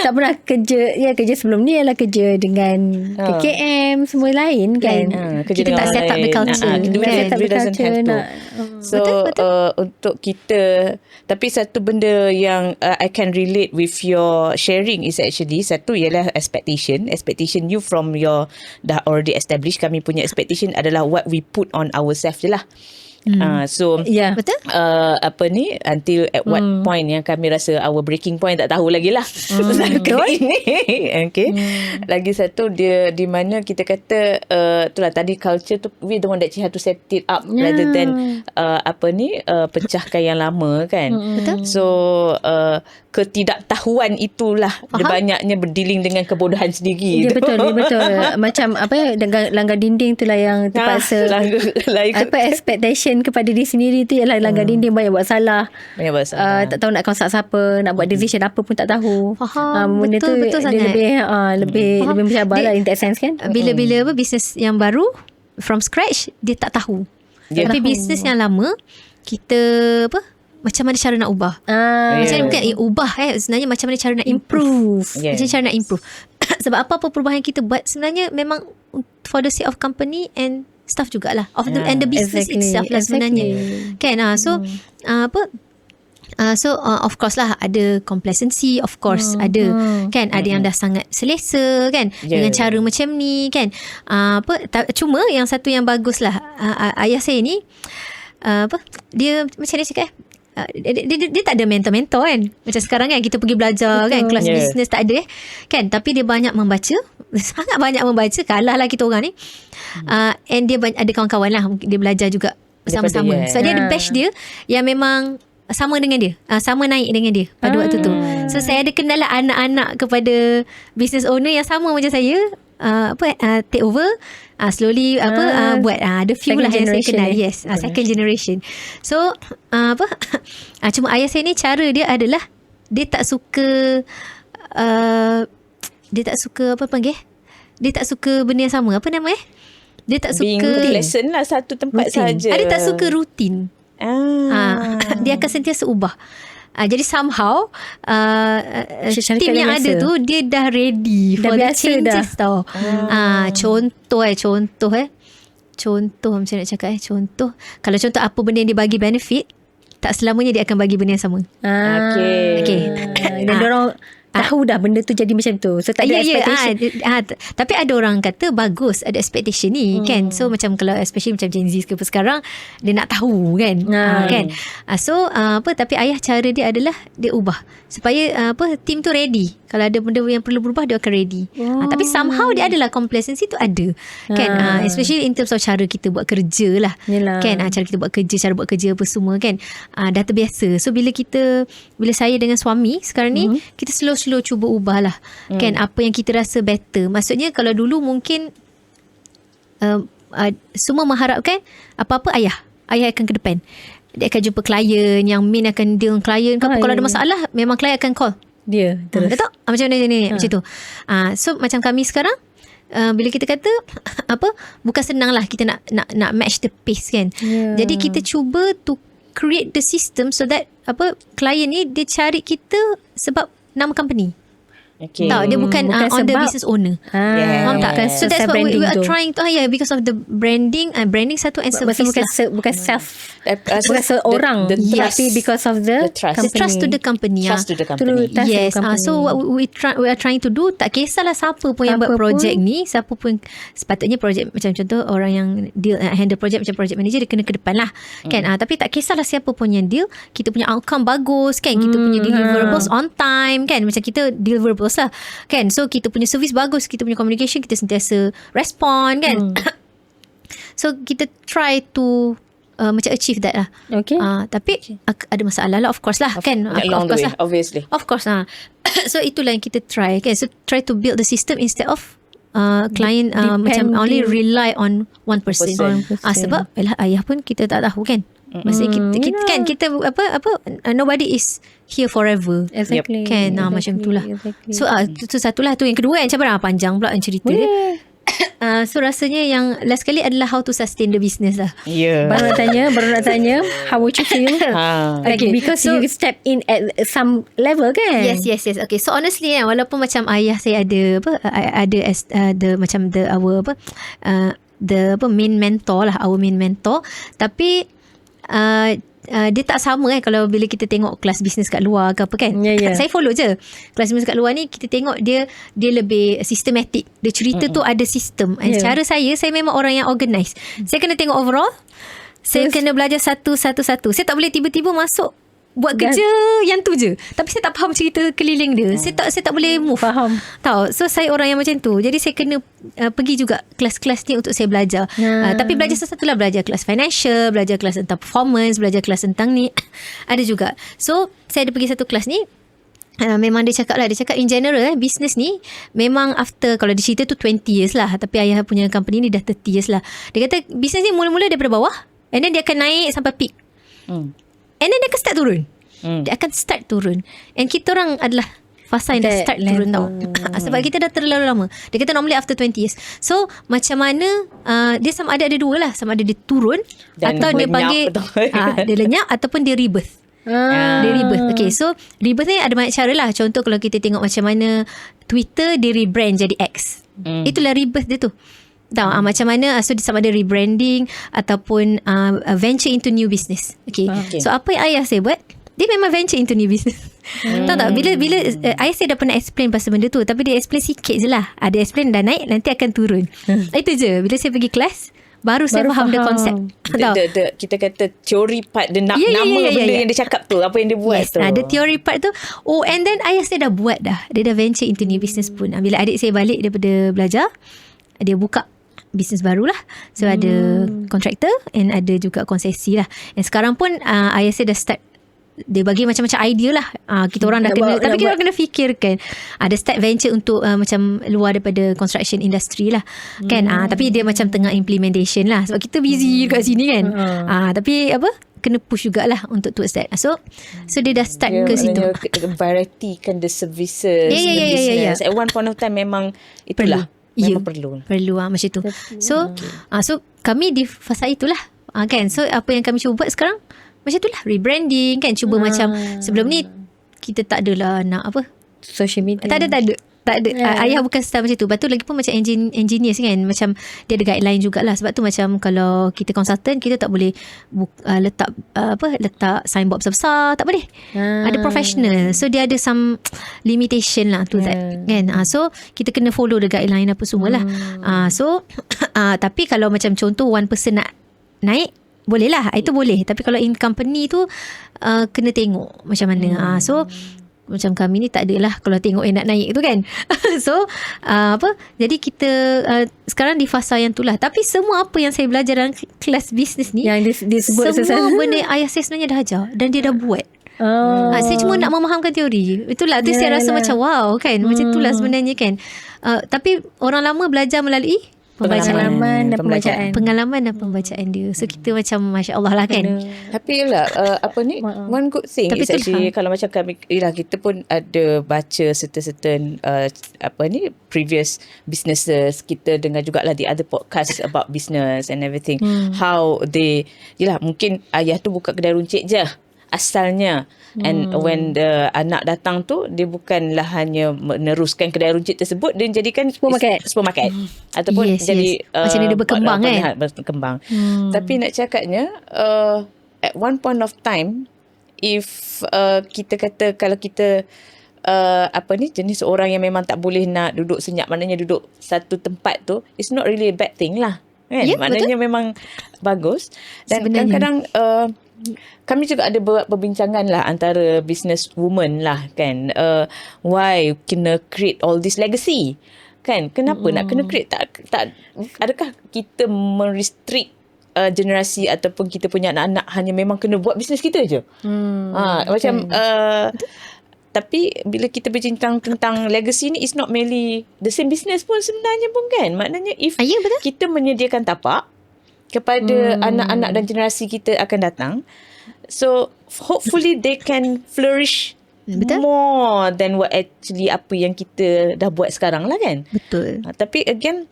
Tak pernah kerja sebelum ni adalah kerja dengan KKM semua lain kan. Kita tak set up the culture. Kita set up the culture. So untuk kita, tapi satu benda yang I can relate with your sharing is actually, satu ialah expectation you from your dah already established. Kami punya expectation adalah what we put on ourselves je lah. Betul. Until at what point yang kami rasa our breaking point, tak tahu lagi lah. Okay. Lagi satu, dia di mana kita kata itulah tadi, culture tu we the one that have to set it up rather than pecahkan yang lama kan. Betul. So ketidaktahuan itulah dia banyaknya berdealing dengan kebodohan sendiri. Ya, betul. Macam langgar dinding tu lah yang terpaksa. Expectation kepada diri sendiri tu ialah langgar dinding, banyak buat salah. Tak tahu nak consult siapa, nak buat decision apa pun tak tahu. Benda tu betul sangat. Lebih mencabar lah in that sense kan. Bila bisnes yang baru from scratch, dia tak tahu. Tapi bisnes yang lama, kita macam mana cara nak ubah. Macam mana bukan ubah sebenarnya, macam mana cara nak improve. Macam mana cara nak improve. Sebab apa-apa perubahan kita buat sebenarnya memang for the sake of company and staff jugalah, and the business itself lah sebenarnya kan. So of course lah ada complacency, of course ada kan, ada yang dah sangat selesa kan dengan cara macam ni kan. Cuma yang satu yang bagus lah, ayah saya ni dia macam dia cakap dia tak ada mentor-mentor kan. Macam sekarang kan kita pergi belajar kan, kelas business tak ada kan. Tapi dia banyak membaca, sangat banyak membaca, kalah lah kita orang ni. And dia ada kawan-kawan lah, dia belajar juga bersama-sama. So dia ada batch dia yang memang sama dengan dia, sama naik dengan dia pada waktu tu. So saya ada kenal lah anak-anak kepada business owner yang sama macam saya, take over, slowly buat ada few second lah yang saya generation, kenal. Yes, second generation. So cuma ayah saya ni cara dia adalah dia tak suka apa panggil? Dia tak suka benda yang sama. Apa nama Dia tak Being suka lesson lah satu tempat saja. Dia tak suka rutin. Dia akan sentiasa ubah. Jadi somehow team yang ada tu dia dah ready for the changes tau. Contoh macam nak cakap contoh, kalau contoh apa benda yang dia bagi benefit, tak selamanya dia akan bagi benda yang sama. Okay. Dan diorang tahu dah benda tu jadi macam tu. So tak ada expectation. Tapi ada orang kata bagus ada expectation ni kan. So macam kalau especially macam Gen Z ke sekarang, dia nak tahu kan. Kan. So tapi ayah cara dia adalah dia ubah supaya team tu ready. Kalau ada benda yang perlu berubah, dia akan ready. Tapi somehow dia adalah complacency tu ada kan. Especially in terms of cara kita buat kerja lah. Yelah. Kan. Cara kita buat kerja, cara buat kerja apa semua kan. Dah terbiasa. So bila saya dengan suami sekarang ni, kita slow cuba ubah lah kan apa yang kita rasa better. Maksudnya kalau dulu mungkin semua mengharapkan apa-apa ayah akan ke depan, dia akan jumpa klien, yang main akan deal dengan klien. Kalau ada masalah memang klien akan call dia terus. Betul? Macam ni macam tu. So macam kami sekarang, bila kita kata bukan senang lah kita nak match the pace kan. Jadi kita cuba to create the system so that klien ni dia cari kita sebab nama company. Tahu, dia bukan on the business owner. Faham tak? So that's what we are trying to because of the branding satu and service bukan self, bukan seorang, tapi because of the company. The trust to the company. Yes. So what we are trying to do, tak kisahlah siapa pun yang buat projek ni, siapa pun sepatutnya projek macam contoh orang yang deal handle projek macam project manager, dia kena ke depan lah kan. Tapi tak kisahlah siapa pun yang deal, kita punya outcome bagus kan, kita punya deliverables on time kan, macam kita deliverables lah kan. So kita punya service bagus, kita punya communication, kita sentiasa respond kan. So kita try to macam achieve that lah. Tapi ada masalah lah, of course lah kan. Along the way, obviously. Of course lah. So itulah yang kita try kan. So try to build the system instead of client macam only rely on one person. Sebab ayah pun kita tak tahu kan. Maksudnya kita kan, kita nobody is here forever. Exactly. Kan. Macam itulah. So itu satulah tu. Yang kedua macam mana, panjang pula cerita dia. So rasanya yang last kali adalah how to sustain the business lah. Baru nak tanya how would you feel? Because you step in at some level kan. Yes. Okay, so honestly walaupun macam ayah saya ada our main mentor lah, our main mentor, tapi dia tak sama kalau bila kita tengok kelas bisnes kat luar ke apa kan. Saya follow je kelas bisnes kat luar ni, kita tengok dia lebih systematic. Dia cerita tu ada sistem. Cara saya memang orang yang organize. Saya kena tengok overall, saya kena belajar satu. Saya tak boleh tiba-tiba masuk buat kerja yang tu je, tapi saya tak faham cerita keliling dia. Saya tak boleh move. Faham. Tahu. So saya orang yang macam tu. Jadi saya kena pergi juga kelas-kelas ni untuk saya belajar. Tapi belajar sesuatu lah, belajar kelas financial, belajar kelas tentang performance, belajar kelas tentang ni. Ada juga. So saya ada pergi satu kelas ni. Memang dia cakap in general business ni memang after, kalau dia cerita tu 20 years lah, tapi ayah punya company ni dah 30 years lah. Dia kata business ni mula-mula daripada bawah, and then dia akan naik sampai peak. And then dia akan start turun. Dia akan start turun. And kita orang adalah fasa yang dah start turun tau. Sebab kita dah terlalu lama. Dia kata normally after 20 years. So macam mana dia sama ada dua lah. Sama ada dia turun dan atau dia panggil dia lenyap ataupun dia rebirth. Dia rebirth. Okay, so rebirth ni ada banyak cara lah. Contoh kalau kita tengok macam mana Twitter dia rebrand jadi X. Itulah rebirth dia tu. Tahu macam mana. So sama ada rebranding ataupun venture into new business. Okay. So apa yang ayah saya buat, dia memang venture into new business. Tahu tak, bila ayah saya dah pernah explain pasal benda tu, tapi dia explain sikit je lah. Ada explain dah naik, nanti akan turun. Itu je. Bila saya pergi kelas, baru saya faham the konsep. Kita kata teori part, dia nama benda yang dia cakap tu, apa yang dia buat tu. Ada teori part tu. And then ayah saya dah buat dah. Dia dah venture into new business pun. Bila adik saya balik daripada belajar, dia buka bisnes barulah. So ada kontraktor and ada juga konsesi lah. And sekarang pun ayah saya dah start dia bagi macam-macam idea lah. Kita orang dah kena, tapi kita orang kena fikirkan. Ada start venture untuk macam luar daripada construction industry lah kan. Tapi dia macam tengah implementation lah, sebab kita busy kat sini kan. Tapi kena push jugalah untuk towards that. So dia dah start ke situ. Variety kan the services, the business. At one point of time memang itulah memang perlu macam tu. So kami di fasa itulah kan. So apa yang kami cuba buat sekarang macam itulah, rebranding kan. Cuba macam sebelum ni kita tak adalah nak social media. Tak ada. Ayah bukan style macam tu. Lepas tu lagi pun macam engineers kan, macam dia ada guideline jugalah. Sebab tu macam kalau kita consultant, kita tak boleh letak signboard besar-besar, tak boleh. Ada professional, so dia ada some limitation lah to that kan. So kita kena follow the guideline apa semua lah. Tapi kalau macam contoh one person nak naik, boleh lah, itu boleh. Tapi kalau in company tu kena tengok macam mana. So macam kami ni tak adalah kalau tengok yang nak naik tu kan. So jadi kita sekarang di fasa yang tu lah. Tapi semua apa yang saya belajar dalam kelas bisnes ni, yang disebut semua benda ayah saya sebenarnya dah ajar dan dia dah buat. Saya cuma nak memahamkan teori. Itulah tu saya rasa macam wow kan. Macam itulah sebenarnya kan. Tapi orang lama belajar melalui pengalaman dan pembacaan dia. So kita macam Masya Allah lah kan. Tapi lah one good thing is actually kalau macam kami kita pun ada baca certain previous businesses. Kita dengar jugalah di other podcast about business and everything, how they mungkin ayah tu buka kedai runcit je asalnya. And when the anak datang tu, dia bukanlah hanya meneruskan kedai runcit tersebut, dia jadikan supermarket ataupun jadi macam dia berkembang kan. Berkembang. Tapi nak cakapnya at one point of time, if kita kata kalau kita jenis orang yang memang tak boleh nak duduk senyap, maknanya duduk satu tempat tu, it's not really a bad thing lah kan. Maknanya betul? Memang bagus. Dan sebenarnya kadang-kadang kami juga ada buat perbincangan lah antara business woman lah kan. Why kena create all this legacy kan? Kenapa nak kena create? Tak adakah kita merestrict generasi ataupun kita punya anak-anak hanya memang kena buat bisnes kita je? Tapi bila kita berbincang tentang legacy ni, it's not merely the same business pun sebenarnya pun kan. Maknanya if kita menyediakan tapak kepada anak-anak dan generasi kita akan datang, so hopefully they can flourish more than what actually apa yang kita dah buat sekarang lah kan. Betul. Tapi again,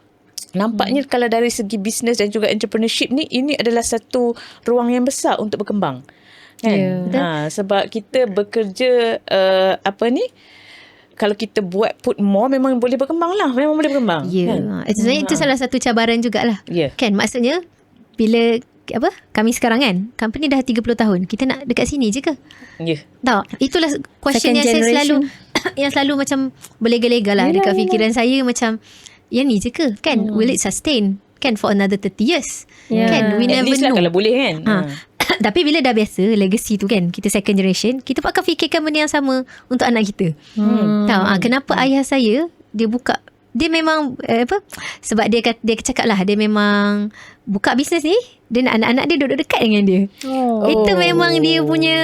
nampaknya kalau dari segi business dan juga entrepreneurship ni, ini adalah satu ruang yang besar untuk berkembang kan. Sebab kita bekerja kalau kita buat put more, memang boleh berkembang lah. Memang boleh berkembang. Kan? Itu salah satu cabaran jugalah. Kan, maksudnya bila kami sekarang kan, company dah 30 tahun, kita nak dekat sini je ke? Tak, itulah question yang saya selalu macam berlega-lega lah dekat fikiran saya, macam yang ni je ke kan? Will it sustain kan for another 30 years? Kan, we never know kalau boleh kan. Tapi bila dah biasa legacy tu kan, kita second generation, kita pun akan fikirkan benda yang sama untuk anak kita. Kenapa ayah saya dia buka, dia memang sebab dia cakap lah, dia memang buka bisnes ni, dia nak anak-anak dia duduk dekat dengan dia. Itu memang dia punya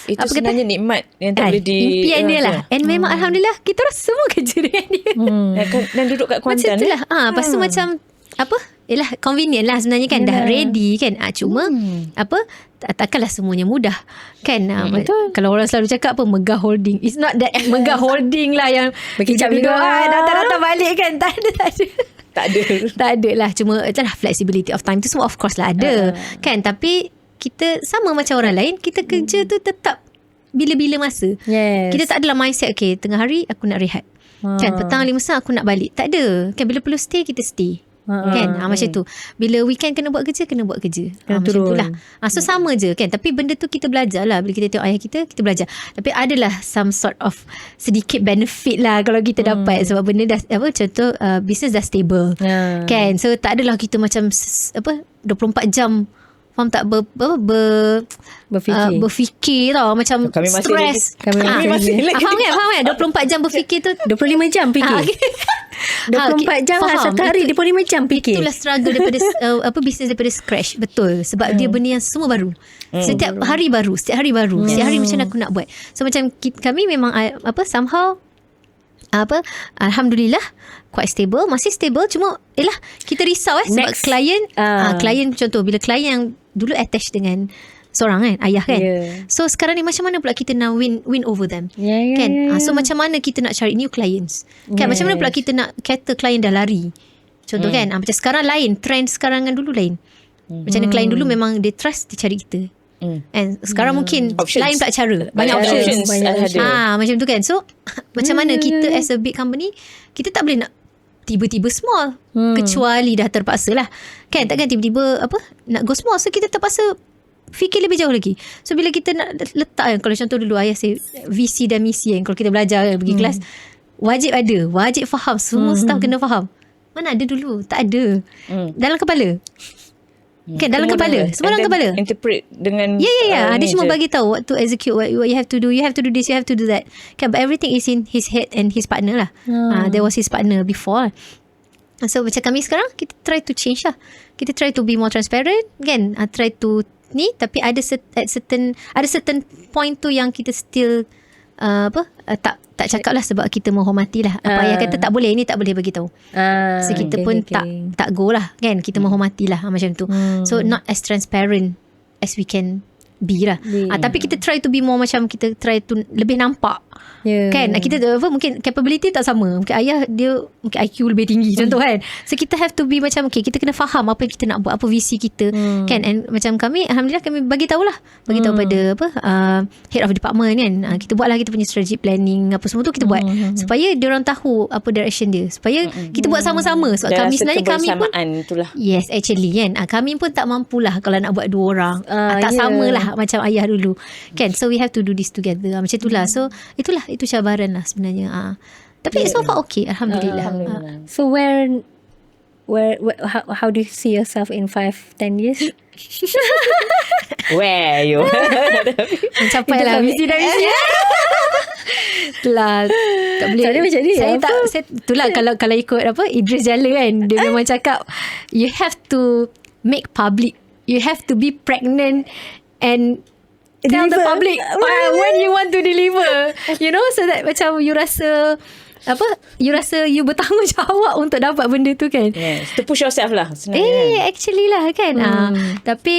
sebenarnya nikmat yang tak boleh impian dia lah. And memang Alhamdulillah kita orang semua kerja dengan dia. Dan duduk kat Kuantan. Macam tu lah. Lepas tu macam yelah, convenient lah sebenarnya kan. Dah ready kan. Cuma takkanlah semuanya mudah kan. Kalau orang selalu cakap Megah Holding, it's not that Megah Holding lah yang kejap duduk datang balik kan. Tak ada lah. Cuma itulah flexibility of time tu semua of course lah ada kan. Tapi kita sama macam orang lain, kita kerja tu tetap bila-bila masa. Kita tak adalah mindset tengah hari aku nak rehat kan, petang 5 siang aku nak balik. Tak ada kan. Bila perlu stay, kita stay kan. Macam tu. Bila weekend kena buat kerja, kena buat kerja. Macam tu lah. So sama je kan. Tapi benda tu kita belajar lah. Bila kita tengok ayah kita belajar. Tapi adalah some sort of sedikit benefit lah kalau kita dapat. Sebab benda dah contoh business dah stable kan. So tak adalah kita macam 24 jam, faham tak, berfikir tau, macam stres. Kami masih faham kan 24 jam berfikir tu 25 jam fikir. 24 jam faham. satu hari 25 jam fikir. Itulah struggle daripada bisnes daripada scratch. Betul. Sebab dia benda yang semua baru. Setiap hari baru. Setiap hari macam aku nak buat. So macam kami memang somehow alhamdulillah quite stable, masih stable, cuma kita risau sebab klien contoh bila klien yang dulu attach dengan seorang kan, ayah kan. So sekarang ni macam mana pula kita nak win over them, kan. So macam mana kita nak cari new clients, kan. Macam mana pula kita nak cater klien dah lari, contoh kan. Macam sekarang lain, trend sekarang dengan dulu lain. Macam mana klien dulu memang dia trust, dia cari kita. And sekarang mungkin options. lain pula cara, banyak options. Macam tu kan. So macam mana kita as a big company, kita tak boleh nak tiba-tiba small, kecuali dah terpaksa lah, kan. Takkan tiba-tiba nak go small. So kita terpaksa fikir lebih jauh lagi. So bila kita nak letak kan, kalau contoh dulu ayah saya visi dan misi kan, kalau kita belajar kan, pergi kelas, wajib faham, semua staff kena faham. Mana ada dulu, tak ada dalam kepala. Kan, dalam kepala. Semua dalam kepala. Interpret dengan dia cuma bagi tahu what to execute, what you have to do. You have to do this, you have to do that. Kan, but everything is in his head and his partner lah. There was his partner before. So macam kami sekarang, kita try to change lah. Kita try to be more transparent, kan. Try to ni, tapi ada certain point tu yang kita still tak cakap lah, sebab kita menghormati lah. Apa ayah kata tak boleh, ni tak boleh bagi tahu. So kita pun tak go lah, kan. Kita menghormati lah macam tu. So not as transparent as we can be lah. Tapi kita try to be more, macam kita try to lebih nampak, kan. Kita mungkin capability tak sama. Mungkin ayah dia mungkin IQ lebih tinggi, contoh kan. So kita have to be macam kita kena faham apa yang kita nak buat, apa visi kita, kan. And macam kami, alhamdulillah kami bagi tahu pada head of department kan. Kita buat lah kita punya strategic planning, apa semua tu kita buat, supaya diorang tahu apa direction dia, supaya kita buat sama-sama. Sebab kami sebenarnya kami pun itulah. Yes, actually kan, kami pun tak mampulah kalau nak buat 2 orang. Tak sama lah macam ayah dulu, kan. So we have to do this together, macam itulah. So itu cabaran lah sebenarnya. Tapi so far okay, alhamdulillah. So how do you see yourself in 5-10 years? Where you mencapai lah misi dan misi. Itulah, tak boleh. Macam ni, saya itulah kalau ikut Idris Jala kan, dia memang cakap you have to make public, you have to be pregnant and tell the public when you want to deliver, you know, so that macam you rasa you bertanggungjawab untuk dapat benda tu kan. Yes, to push yourself lah sebenarnya. Actually lah kan. Tapi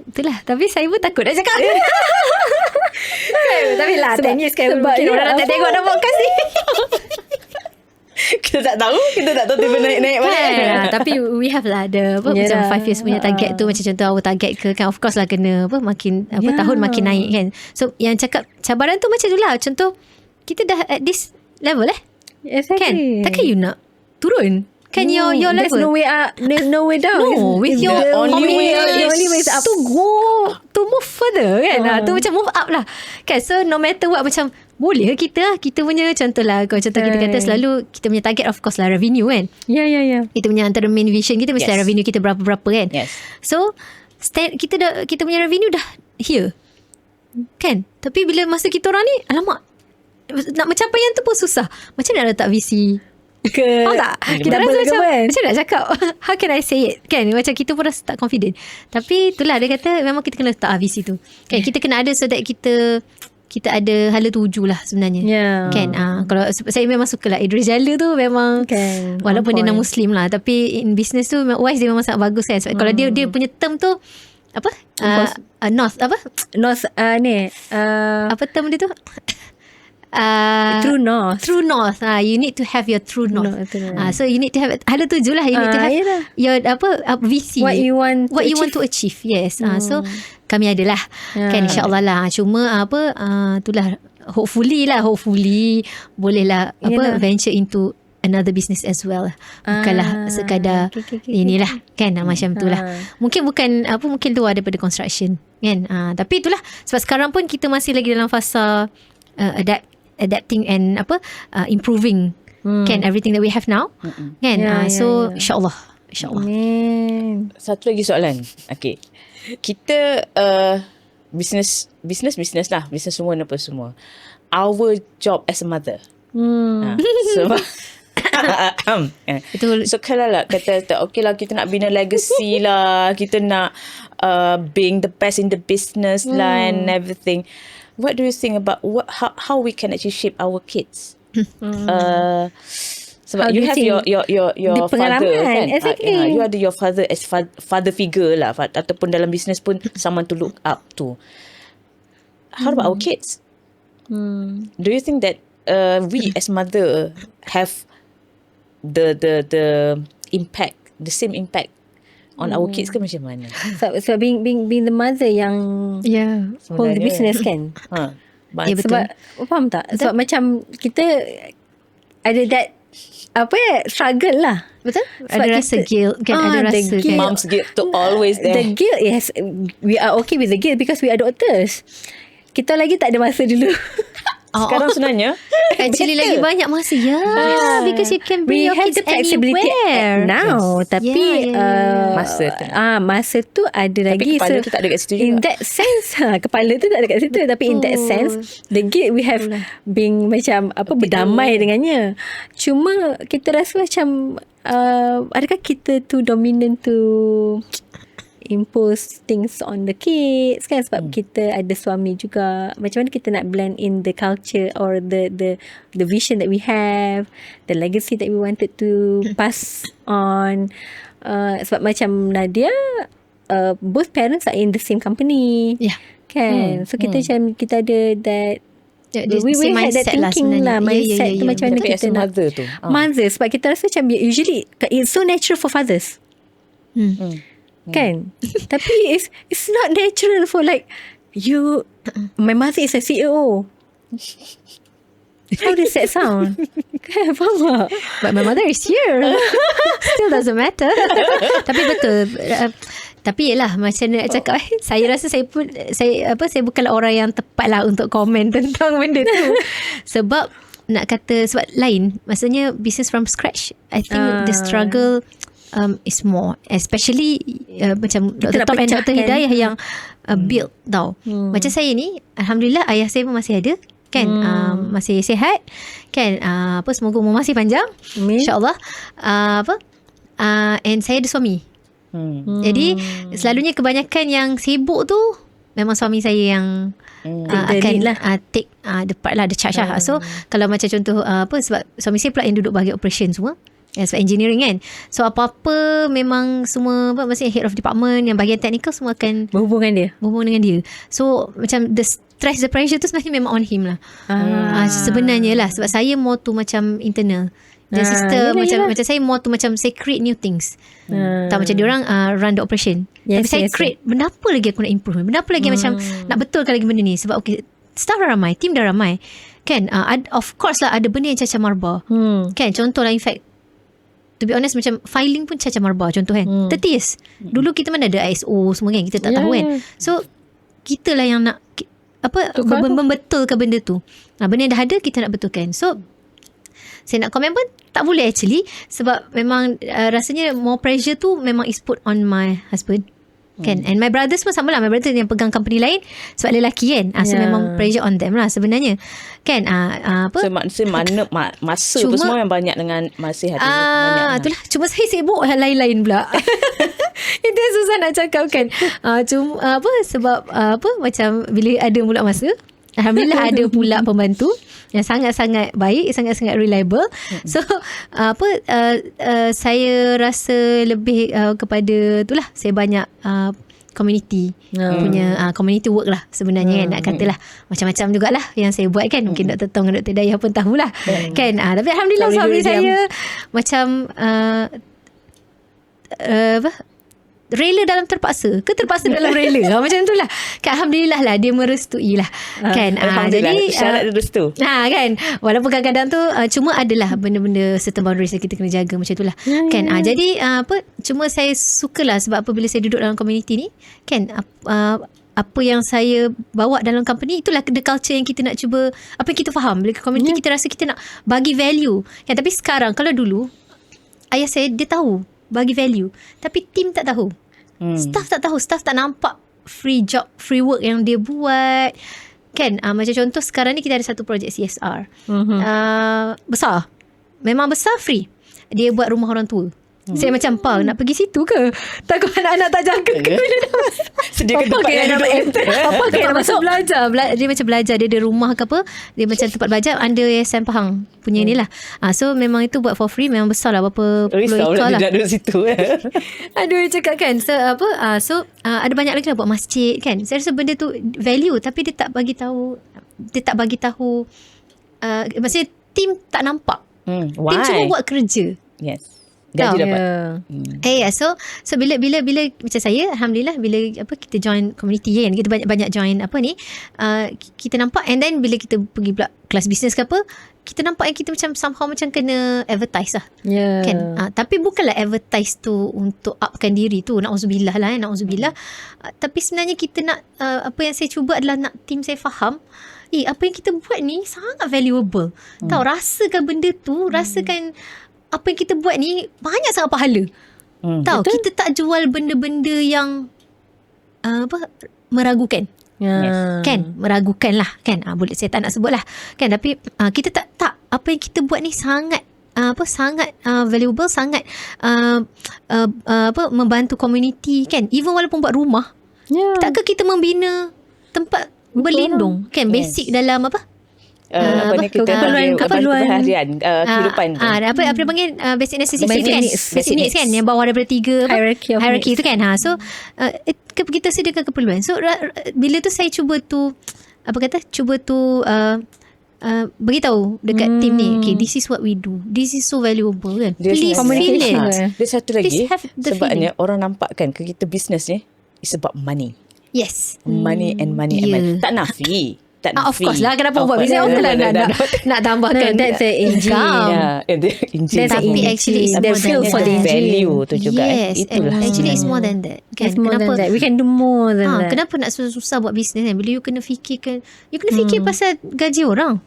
itulah, tapi saya pun takut nak cakap. Tapi lah 10 years kan, mungkin orang nak tengok dalam podcast ni. Kita tak tahu tiba naik balik. Tapi we have lah macam 5 years punya target tu. Macam contoh our target ke kan, of course lah kena makin tahun makin naik kan. So yang cakap cabaran tu macam tu lah. Contoh kita dah at this level Exactly. kan, takkan you nak turun kan. Your level, there's no way up, there's no way down. No, with your only way is up to go to move further kan. Tu macam move up lah kan. So no matter what, macam boleh kita punya contoh lah, kalau contoh kita kata selalu kita punya target of course lah revenue kan. Kita punya antara main vision kita mesti revenue kita berapa kan. So kita punya revenue dah here kan. Tapi bila masa kita orang ni, alamak, nak mencapai yang tu pun susah. Macam mana nak letak visi ke? Faham tak? Kita rasa macam nak cakap, how can I say it kan. Macam kita pun rasa tak confident. Tapi itulah dia kata memang kita kena letak visi tu kan. Kita kena ada so that kita ada hala tuju lah sebenarnya kan. Kalau saya memang suka lah Idris Jala tu memang walaupun dia non-Muslim lah, tapi in business tu wise dia memang sangat bagus kan. Sebab kalau dia punya term tu North apa term dia tu, True North. You need to have your true north. So you need to have hala tuju lah. You need to have your visi, what you want to achieve. Yes. So kami adalah kan, insyaAllah lah. Cuma itulah, hopefully boleh lah venture into another business as well. Bukanlah sekadar inilah kan, macam tu lah. Mungkin bukan mungkin luar daripada construction kan. Tapi itulah, sebab sekarang pun kita masih lagi dalam fasa adapting and improving kan everything that we have now kan. So insyaAllah. Satu lagi soalan. Okay, kita business lah, business semua apa semua. Our job as a mother. So Betul. So kalau lah kata okay lah, kita nak bina legacy lah, kita nak being the best in the business lah and everything. What do you think about how we can actually shape our kids? Sebab How you do you have think your father kan. exactly. You ada your father as father figure lah, ataupun dalam business pun someone to look up to. How about our kids? Do you think that we as mother have the impact, the same impact on our kids ke macam mana? So being the mother yang hold the Sebenarnya, business kan. Ya, betul. Sebab faham tak? Sebab macam kita ada that struggle lah. Betul? Sebab Ada rasa guilt kan, ada the rasa guilt. kan. Mom's guilt to always there. The guilt, yes, we are okay with the guilt because we are daughters. Kita lagi tak ada masa dulu. Sekarang sebenarnya Actually lagi banyak masa. Because you can bring We your have kids the flexibility anywhere now. Tapi Masa tu. masa tu ada lagi. kepala tu tak ada kat situ in juga. that sense, kepala tu tak ada kat situ. Tapi in that sense, the guilt we have being macam berdamai dengannya. Cuma kita rasa macam adakah kita too dominant to impose things on the kids kan, sebab kita ada suami juga. Macam mana kita nak blend in the culture or the vision that we have, the legacy that we wanted to pass on. Sebab macam Nadia, both parents are in the same company. Kan. So kita macam kita ada that we had that thinking lah, mindset tu macam mana Tapi as kita a nak mother tu, mother, sebab kita rasa macam usually it's so natural for fathers kan. Tapi it's not natural for like you. My mother is a CEO. How does that sound? Kan, faham tak? But my mother is here. Still doesn't matter. Tapi betul. Tapi yelah, macam nak cakap, saya rasa saya bukanlah orang yang tepat lah untuk komen tentang benda tu. Sebab nak kata, sebab lain, maksudnya business from scratch, I think the struggle is more, especially macam Dr. Tom and Dr. Hidayah yang build tau. Macam saya ni, Alhamdulillah ayah saya pun masih ada kan, masih sihat kan, semoga umur masih panjang, insyaAllah. And saya ada suami. Jadi selalunya kebanyakan yang sibuk tu memang suami saya yang akan take the part lah, the charge lah. So kalau macam contoh sebab suami saya pula yang duduk bahagian operation semua, sebab engineering kan. So apa-apa memang semua maksudnya head of department yang bahagian technical semua akan berhubung dengan dia. So macam the stress, the pressure tu sebenarnya memang on him lah. Sebenarnya lah, sebab saya more tu macam internal. The sister macam saya more tu macam saya create new things. Tak macam diorang run the operation. Tapi saya create benda apa lagi aku nak improve, benda apa lagi macam nak betulkan lagi benda ni. Sebab okay, staff dah ramai, team dah ramai kan. Of course lah ada benda yang caca marba kan. Contoh lah, in fact to be honest, macam filing pun caca marba contoh kan. 30 years dulu kita mana ada ISO semua kan, kita tak tahu kan. So kita lah yang nak membetulkan benda tu. Benda yang dah ada kita nak betulkan. So saya nak komen pun tak boleh actually, sebab memang rasanya more pressure tu memang is put on my husband kan. And my brothers pun sama lah. My brothers yang pegang company lain sebab lelaki kan. So memang pressure on them lah sebenarnya kan. So mana masa cuma, tu semua yang banyak dengan masih ada banyak. Itulah, cuma saya sibuk hal lain-lain pula. Itu yang susah nak cakap kan. Cuma sebab macam bila ada pula masa, Alhamdulillah ada pula pembantu yang sangat-sangat baik, sangat-sangat reliable. So saya rasa lebih kepada itulah, saya banyak community punya community work lah sebenarnya kan, nak katalah macam-macam jugalah yang saya buat kan. Mungkin Dr. Tong dan Dr. Dayah pun tahulah kan. Tapi Alhamdulillah suami saya macam rela dalam terpaksa ke terpaksa dalam rela macam tu lah kan. Alhamdulillah lah dia merestui lah kan. Jadi syarat dia restu kan, walaupun kadang-kadang tu cuma adalah benda-benda certain boundaries yang kita kena jaga macam tu lah kan. Jadi cuma saya sukalah sebab apabila saya duduk dalam community ni kan, apa yang saya bawa dalam company, itulah the culture yang kita nak cuba, apa yang kita faham bila community kita rasa kita nak bagi value kan. Tapi sekarang, kalau dulu ayah saya dia tahu bagi value, tapi team tak tahu, staff tak tahu, staff tak nampak free job, free work yang dia buat kan. Macam contoh sekarang ni kita ada satu projek CSR besar memang besar free. Dia buat rumah orang tua. Saya macam, Pa, nak pergi situ ke? Takut anak-anak tak jaga ke? Sediakan tempat yang duduk. Apa kan nak masuk belajar. Dia macam belajar. Dia ada rumah ke apa. Dia macam tempat belajar under Yayasan Pahang punya ni lah. So memang itu buat for free. Memang besar lah. Berapa puluh Risau ekor lah lah. dia duduk situ. Aduh, dia cakap kan. So ada banyak lagi lah buat masjid kan. Saya rasa benda tu value. Tapi dia tak bagi tahu. Maksudnya tim tak nampak. Why? Tim cuma buat kerja. Yes. Gaji dapat. So bila macam saya, alhamdulillah, bila kita join community kan, kita banyak join kita nampak, and then bila kita pergi pula kelas bisnes ke apa, kita nampak yang kita macam somehow macam kena advertise lah. Kan. Tapi bukanlah advertise tu untuk upkan diri tu, na'udzubillah lah, na'udzubillah. Tapi sebenarnya kita nak apa yang saya cuba adalah nak tim saya faham, apa yang kita buat ni sangat valuable. Tahu, rasakan benda tu, rasakan apa yang kita buat ni banyak sangat pahala. Tahu, betul? Kita tak jual benda-benda yang meragukan. Kan, meragukan lah kan. Boleh saya tak nak sebut lah kan, tapi kita tak apa yang kita buat ni sangat sangat valuable, sangat membantu community kan. Even walaupun buat rumah, takkah kita membina tempat berlindung kan, basic dalam keperluan harian kehidupan tu. Apa panggil basic necessities kan, basic needs kan, yang bawah daripada 3 hierarchy tu kan. So kita sediakan keperluan. So bila tu saya cuba beritahu dekat tim ni, okay, this is what we do, this is so valuable kan. Please feel it. Dia satu lagi, sebabnya orang nampak kan kita business ni is about money. Yes. Money and money and money. Tak nafi. Of course lah, kenapa buat bisnes nak tambahkan that's the engine. Tapi actually the feel for the value tu juga. Yes, actually it's more than that kan. It's more than that. We can do more than that. Kenapa nak susah buat bisnes kan? Bila you kena fikirkan, fikir pasal gaji orang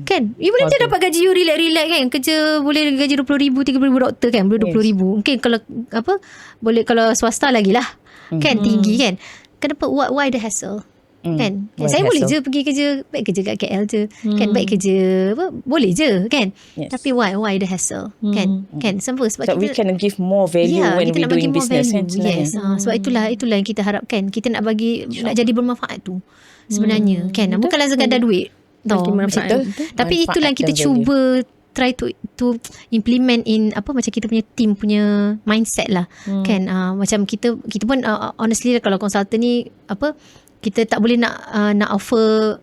kan. You boleh je dapat gaji you relax kan. Kerja boleh gaji RM20,000, RM30,000 doktor kan, boleh RM20,000. Mungkin kalau boleh kalau swasta lagi lah kan, tinggi kan. Kenapa, why the hassle? Kan, saya boleh je pergi kerja, baik kerja kat KL je kan, baik kerja boleh je kan. Tapi why the hassle kan. Sebab so we can give more value when we doing business kan. Yes. Sebab itulah yang kita harapkan. Kita nak bagi, nak jadi bermanfaat tu sebenarnya kan. Bukanlah sekadar duit tau, macam tu. Tapi itulah yang kita cuba try to implement in macam kita punya team punya mindset lah kan. Macam kita pun honestly kalau consultant ni kita tak boleh nak offer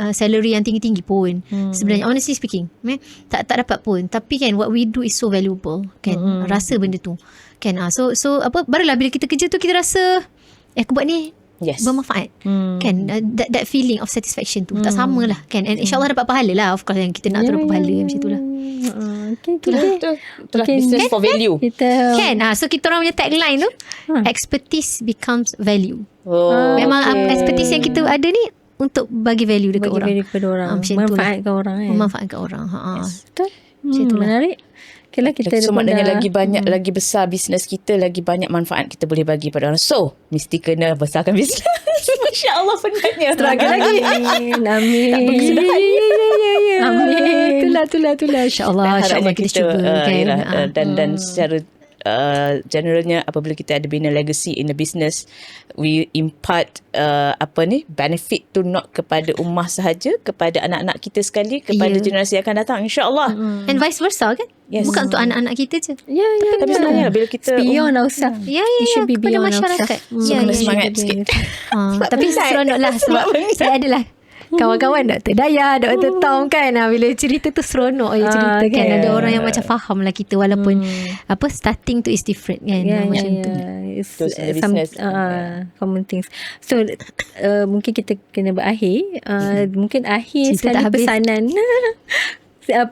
salary yang tinggi-tinggi pun sebenarnya, honestly speaking tak dapat pun. Tapi kan what we do is so valuable kan. Rasa benda tu kan. So barulah bila kita kerja tu kita rasa aku buat ni bermanfaat kan. That feeling of satisfaction tu tak sama lah kan. And insyaAllah dapat pahala lah. Of course yang kita nak dapat pahala macam tu lah. Itulah business for value kan. So kita orang punya tagline tu, expertise becomes value. Memang expertise yang kita ada ni untuk bagi value dekat orang. Bagi value kepada orang. Memanfaatkan orang. Memanfaatkan orang. Betul. Menarik. Okay lah, kita maknanya lagi banyak, lagi besar bisnes kita, lagi banyak manfaat kita boleh bagi pada orang. So, mesti kena besarkan bisnes. Masya Allah, penatnya. Struggle lagi. Amin. Tak berkesudahan. Amin. Itulah. InsyaAllah kita cuba kan. Dan secara generalnya apabila kita ada bina legacy in the business, we impart benefit to not kepada ummah sahaja, kepada anak-anak kita sekali, kepada generasi yang akan datang, insya-Allah. And vice versa kan. Bukan untuk anak-anak kita je. Tapi sebenarnya bila kita beyond ourselves. It should be kepada beyond masyarakat. Kena semangat sikit. Tapi seronok lah sebab saya adalah kawan-kawan Dr. Daya, Dr. Tom kan. Bila cerita tu seronok cerita kan. Ada orang yang macam faham lah kita, walaupun starting tu is different kan. Macam tu. It's some common things. So mungkin kita kena berakhir. Mungkin akhir sekali pesanan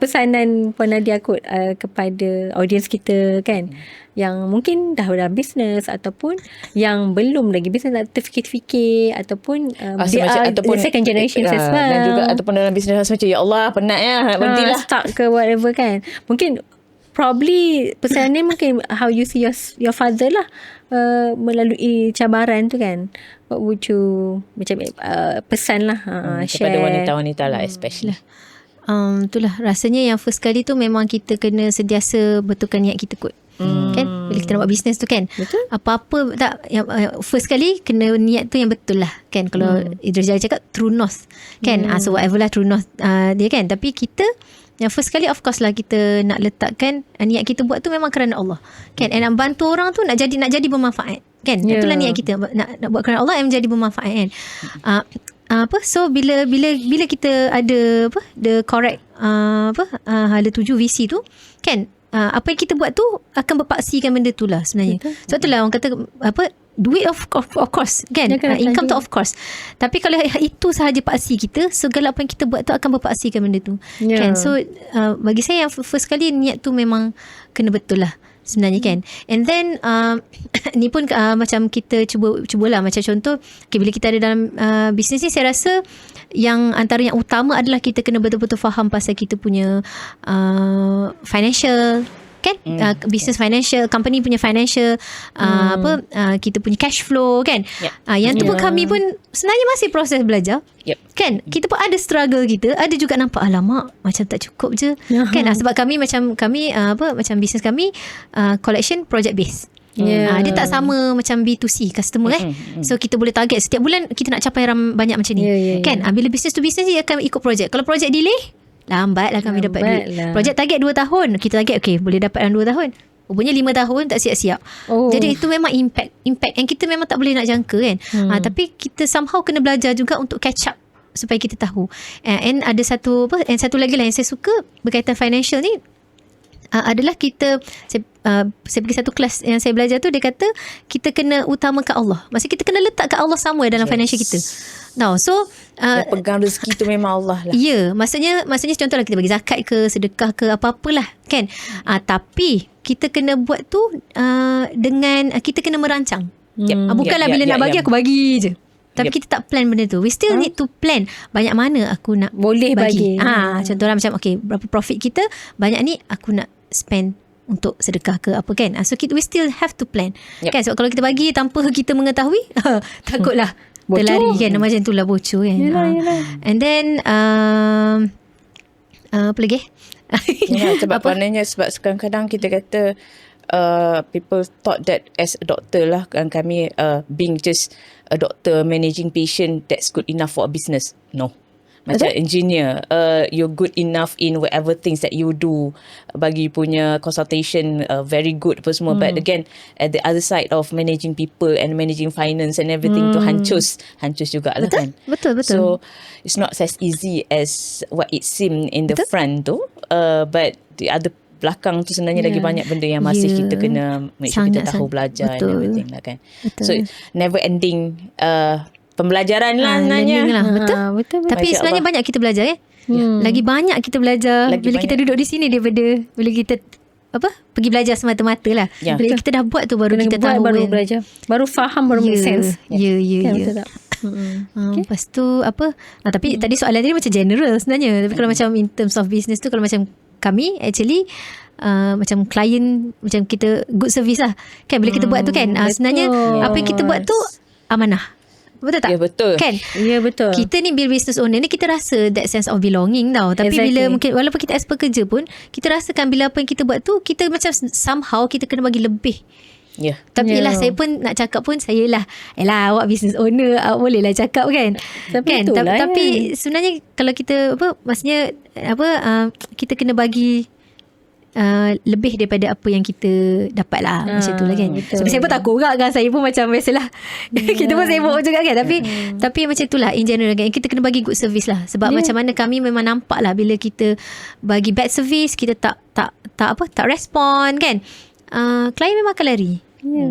pesanan Puan Nadia kot kepada audiens kita kan, yang mungkin dah dalam bisnes ataupun yang belum lagi bisnes, nak terfikir-fikir ataupun ataupun second generation as well, dan juga ataupun dalam bisnes macam ya Allah penat nak berhentilah, stuck ke whatever kan. Mungkin probably pesanan ni mungkin how you see your father lah melalui cabaran tu kan. What would you macam pesan lah share kepada wanita-wanita lah especially. Itulah rasanya yang first kali tu memang kita kena sentiasa betulkan niat kita kot. Kan bila kita nak buat bisnes tu kan, Betul. apa-apa tak yang, first kali kena niat tu yang betul lah kan. Kalau Idris Jaya cakap true north kan, so whatever lah true north dia kan. Tapi kita yang first kali of course lah kita nak letakkan niat kita buat tu memang kerana Allah kan, and nak bantu orang tu nak jadi bermanfaat kan. Itulah niat kita nak buat kerana Allah yang menjadi bermanfaat kan. So bila kita ada the correct hala tuju visi tu kan, apa yang kita buat tu akan berpaksikan benda tu lah sebenarnya. Sebab tu lah orang kata duit of course kan, income tu of course. Tapi kalau itu sahaja paksi kita, segala apa yang kita buat tu akan berpaksikan benda tu kan. So bagi saya yang first kali niat tu memang kena betul lah sebenarnya kan. And then ni pun macam kita cubalah, macam contoh bila kita ada dalam bisnes ni, saya rasa yang antara yang utama adalah kita kena betul-betul faham pasal kita punya financial kan, business financial, company punya financial, kita punya cash flow kan. Yang tu pun kami pun sebenarnya masih proses belajar. Kan, kita pun ada struggle kita, ada juga nampak alamak macam tak cukup je kan. Sebab kami macam business kami collection project based. Dia tak sama macam B2C customer So kita boleh target setiap bulan kita nak capai banyak macam ni kan. Bila business to business dia akan ikut projek. Kalau projek delay, lambat lah kami dapat duit. Projek target 2 tahun, kita target okay boleh dapat dalam 2 tahun, rupanya 5 tahun tak siap-siap. Jadi itu memang impact yang kita memang tak boleh nak jangka kan. Tapi kita somehow kena belajar juga untuk catch up supaya kita tahu. And ada satu lagi lah yang saya suka berkaitan financial ni, adalah saya pergi satu kelas yang saya belajar tu, dia kata kita kena utamakan Allah. Maksudnya kita kena letakkan Allah somewhere dalam financial kita. So yang pegang rezeki tu memang Allah lah. Ya, maksudnya contohlah kita bagi zakat ke, sedekah ke, apa-apalah kan. Tapi kita kena buat tu dengan kita kena merancang. Bukanlah bila nak bagi aku bagi je. Tapi kita tak plan benda tu. We still need to plan banyak mana aku nak boleh bagi. Contohlah macam okay, berapa profit kita, banyak ni aku nak spend untuk sedekah ke apa kan. So we still have to plan kan. Sebab kalau kita bagi tanpa kita mengetahui, takutlah terlari kan, macam tu lah bocor kan. Yelah. And then apa lagi? Sebab maknanya sebab kadang-kadang kita kata people thought that as a doctor lah, kami being just a doctor managing patient, that's good enough for a business. No. Macam engineer, you're good enough in whatever things that you do. Bagi punya consultation very good apa semua. But again, at the other side of managing people and managing finance and everything tu hancur jugalah kan. Betul. So it's not as easy as what it seemed in the front tu. But the other belakang tu sebenarnya lagi banyak benda yang masih kita kena make sure kita tahu belajar and everything lah kan. So never ending pembelajaran lah sebenarnya. Betul. Tapi sebenarnya banyak kita belajar lagi banyak kita belajar bila kita duduk di sini daripada bila kita pergi belajar semata-mata lah. Bila kita dah buat tu baru kita tahu, baru belajar, baru faham, baru make sense. Betul tak? Lepas tu tapi tadi soalan tadi macam general sebenarnya. Tapi kalau macam in terms of business tu, kalau macam kami actually macam klien, macam kita good service lah kan. Bila kita buat tu kan, sebenarnya apa yang kita buat tu amanah. Betul tak? Ya betul kan? Ya betul. Kita ni business owner ni, kita rasa that sense of belonging tau. Tapi bila mungkin walaupun kita as pekerja pun, kita rasakan bila apa yang kita buat tu, kita macam somehow kita kena bagi lebih. Tapi saya pun nak cakap pun, saya lah awak business owner, awak boleh lah cakap kan. Tapi sebenarnya kalau kita maksudnya kita kena bagi lebih daripada apa yang kita dapat lah. Macam tu lah kan. Tapi saya pun takut juga kan. Saya pun macam biasalah kita pun sibuk juga kan. Tapi macam tu lah in general kan. Kita kena bagi good service lah. Sebab macam mana kami memang nampak lah, bila kita bagi bad service, kita tak respon kan, klien memang akan lari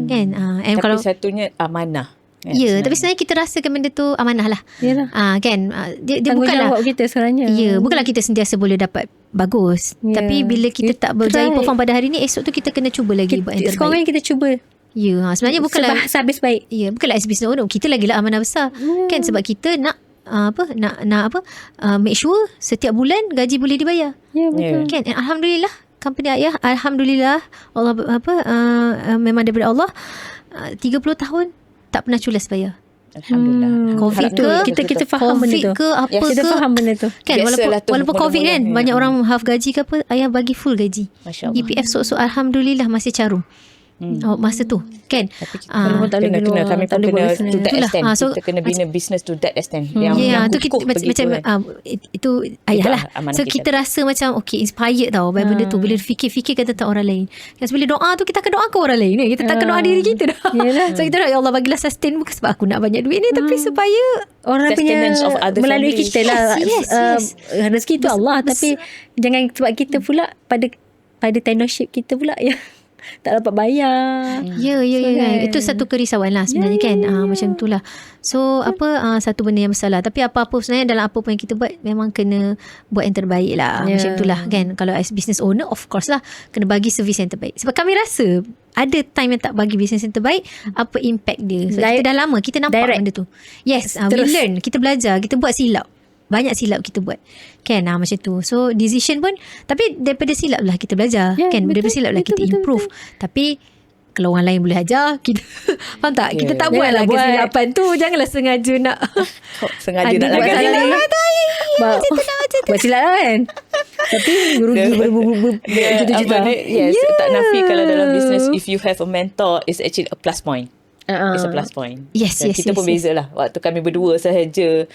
kan. Tapi kalau satunya amanah. Tapi sebenarnya kita rasakan benda tu amanah lah. Kan. Dia bukanlah kita sebenarnya. Bukanlah kita sentiasa boleh dapat bagus. Tapi bila kita tak berjaya perform pada hari ni, esok tu kita kena cuba lagi buat yang terbaik. Sekarang kita cuba. Sebenarnya bukanlah habis baik. Bukanlah as business owner kita lagilah amanah besar. Kan, sebab kita nak make sure setiap bulan gaji boleh dibayar. Betul. Kan. And alhamdulillah company ayah, alhamdulillah Allah memang daripada Allah 30 tahun tak pernah culas bayar. Alhamdulillah. COVID Harap ke, kita faham benda COVID tu. ke apa Kita ke. faham benda tu. Kan Biasalah tu, walaupun COVID kan, mula-mula. banyak orang half gaji ke apa, ayah bagi full gaji. Masya Allah. EPF so alhamdulillah masih carum. Masa tu kan. Tapi kita Walaupun tak boleh kena, keluar, kami tak pun boleh buat kena business. to that Itulah, extent. so Kita kena bina business to that extent. Yang tu kita kukuh begitu macam kan. itu ayah lah. amanah So kita rasa macam okay, inspired tau by benda tu bila fikir-fikir tentang orang lain. Kan bila doa tu kita akan doakan orang lain ni. Kita takkan doa diri kita dah. Yelah. So kita dah ya Allah bagilah sustain, bukan sebab aku nak banyak duit ni tapi supaya Orang punya Sustenance of other melalui families. kita lah. Yes. Rezeki tu Allah, tapi jangan sebab kita pula pada tenorship kita pula yang tak dapat bayar. Ya. kan. Itu satu kerisauan lah sebenarnya kan. Macam tu lah. So satu benda yang bersalah. Tapi apa-apa sebenarnya dalam apa pun yang kita buat memang kena buat yang terbaik lah. Macam tu lah kan. Kalau as business owner of course lah kena bagi servis yang terbaik. Sebab kami rasa ada time yang tak bagi business yang terbaik, apa impact dia. So kita dah lama kita nampak Direct. benda tu. Yes, we Terus. learn, kita belajar, kita buat silap. Banyak silap kita buat. Kan macam tu. So decision pun, tapi daripada silap lah kita belajar. Ya, Kan daripada betul, silap lah kita betul, improve. Tapi kalau orang lain boleh ajar, kita faham tak? Kita tak buat Janganlah lah buat. kesilapan tu. Janganlah sengaja nak Sengaja Ada nak buat lagan salah silap. Buat silap lah kan. Tapi rugi berjuta-juta. Yes, tak nafi kalau dalam business if you have a mentor, it's actually a plus point. It's a plus point. Yes, Dan yes, kita yes, pun beza lah. Waktu kami berdua sahaja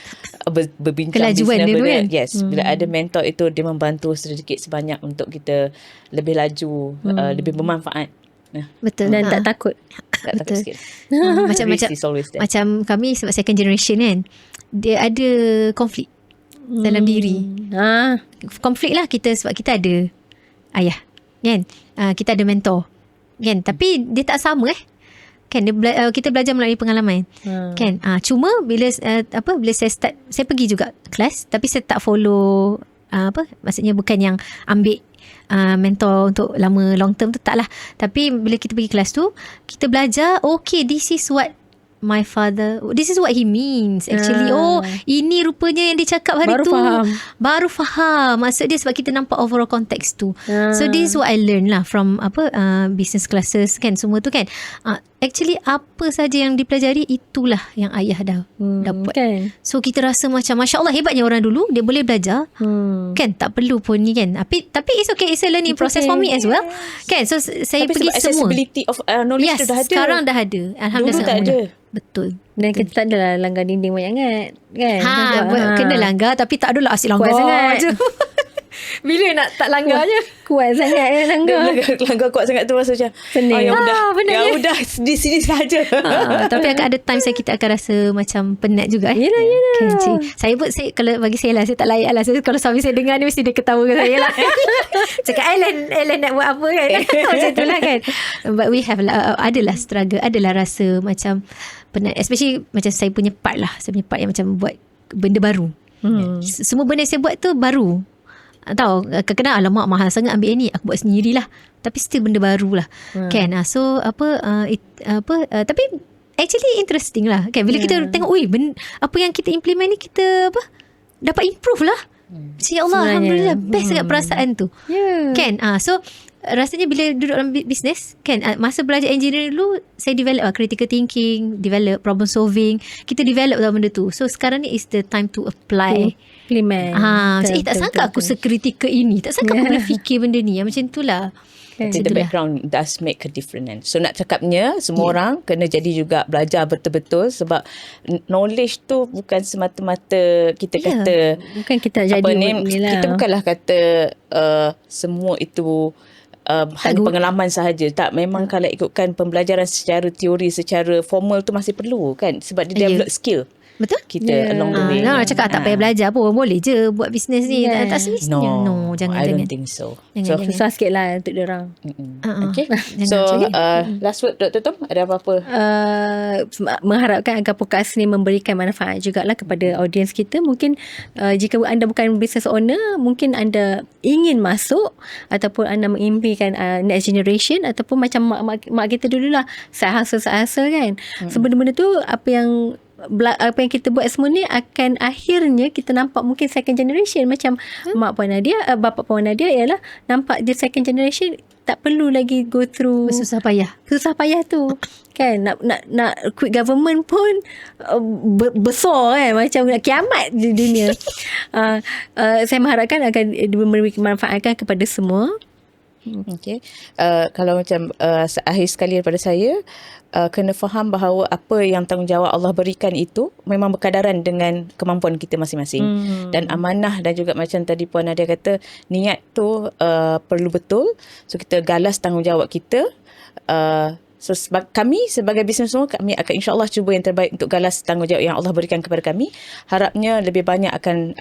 berbincang Kelajuan dia tu kan. Yes, bila ada mentor itu dia membantu sedikit sebanyak untuk kita lebih laju, lebih bermanfaat. Betul. Dan tak takut. Tak takut Betul. sikit. Macam Risk is always there. macam kami sebab second generation kan, dia ada konflik dalam diri. Konflik lah kita sebab kita ada ayah kan, kita ada mentor kan, tapi dia tak sama kan, dia kita belajar melalui pengalaman kan. Cuma bila bila saya start, saya pergi juga kelas tapi saya tak follow maksudnya bukan yang ambil mentor untuk lama long term tu, tak lah. Tapi bila kita pergi kelas tu, kita belajar, okay, this is what my father, this is what he means actually. Ini rupanya yang dia cakap hari Baru tu. faham. Baru faham maksud dia, sebab kita nampak overall context tu. So this is what I learn lah from business classes kan, semua tu kan. Actually apa saja yang dipelajari, itulah yang ayah dah buat Kan. So kita rasa macam Masya Allah, hebatnya orang dulu, dia boleh belajar kan, tak perlu pun ni kan. Tapi it's okay, it's a learning process for me as well kan. So saya Tapi pergi sebab semua. accessibility of knowledge Yes, tu dah ada. sekarang dah ada. Alhamdulillah Dulu sangat tak mudah. ada. Betul. Dan kita tak adalah langgar dinding banyak sangat kan. Kena langgar, tapi tak adalah asyik langgar Kuat sangat. je. Bila nak tak langgar je. Kuat sangat langgar. Langgar kuat sangat tu rasa macam Pening. yang udah, benar yang je. udah di sini saja. Tapi akan ada time kita akan rasa macam penat juga. Yelah. Kan, cik. Saya pun kalau bagi saya lah, saya tak layak lah. Kalau suami saya dengar ni mesti dia ketawa dengan saya lah. Cakap Ellen nak buat apa kan. Macam tu lah kan. But we have adalah struggle, adalah rasa macam penat. Especially macam saya punya part lah. Saya punya part yang macam buat benda baru. Semua benda yang saya buat tu baru. Tahu kadang-kadang alamak mahal sangat ambil ni, aku buat sendirilah, tapi still benda baru lah kan. So tapi actually interesting lah kan, bila kita tengok apa yang kita implement ni, kita dapat improve lah. Ya Allah, Sebenarnya. alhamdulillah, best sangat perasaan tu kan. So rasanya bila duduk dalam bisnes kan, masa belajar engineering dulu, saya develop critical thinking, develop problem solving, kita develop dalam benda tu. So sekarang ni is the time to apply. Implement. Tak sangka aku sekritikal ini. Tak sangka aku boleh fikir benda ni. Macam itulah. The background does make a difference. So nak cakapnya, semua orang kena jadi juga belajar betul-betul, sebab knowledge tu bukan semata-mata kita kata Bukan kita jadi kita bukanlah kata semua itu hanya pengalaman sahaja. Tak, memang kalau ikutkan pembelajaran secara teori, secara formal tu masih perlu kan, sebab dia develop skill Betul? kita along the way. Nak cakap tak payah belajar pun, boleh je buat bisnes ni. Tak semestinya. No, jangan. I don't think so. Jangan. Susah sikit lah untuk diorang. Okay. Jangan So macam last word Dr. Tom, ada apa-apa? Mengharapkan agar podcast ni memberikan manfaat jugalah kepada audiens kita. Mungkin jika anda bukan business owner, mungkin anda ingin masuk ataupun anda mengimpikan next generation, ataupun macam mak kita dululah, side hustle kan. Sebenarnya tu apa yang kita buat semua ni akan akhirnya kita nampak mungkin second generation, macam mak puan Nadia, bapa puan Nadia ialah nampak dia second generation tak perlu lagi go through Susah payah. susah payah tu kan. Nak quit government pun besar kan, macam nak kiamat di dunia. Saya mengharapkan akan memberi manfaatkan kepada semua. Okay. Kalau macam akhir sekali daripada saya, kena faham bahawa apa yang tanggungjawab Allah berikan itu memang berkadaran dengan kemampuan kita masing-masing. Dan amanah, dan juga macam tadi Puan Nadia kata, niat tu perlu betul. So kita galas tanggungjawab kita. So kami sebagai businesswoman, kami akan insyaAllah cuba yang terbaik untuk galas tanggungjawab yang Allah berikan kepada kami. Harapnya lebih banyak akan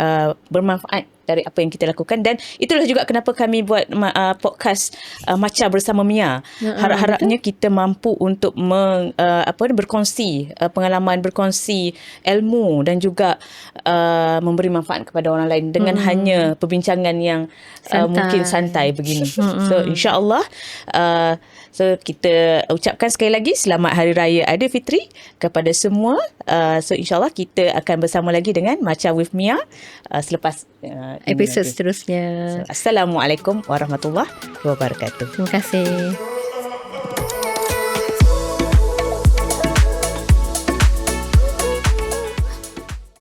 bermanfaat dari apa yang kita lakukan. Dan itulah juga kenapa kami buat podcast Maca Bersama Mia. Harapnya kita mampu untuk berkongsi pengalaman, berkongsi ilmu, dan juga memberi manfaat kepada orang lain dengan hanya perbincangan yang mungkin santai begini. So insyaAllah so kita ucapkan sekali lagi selamat Hari Raya Aidilfitri kepada semua. So insyaAllah kita akan bersama lagi dengan Maca with Mia selepas episod seterusnya. Assalamualaikum warahmatullahi wabarakatuh. Terima kasih.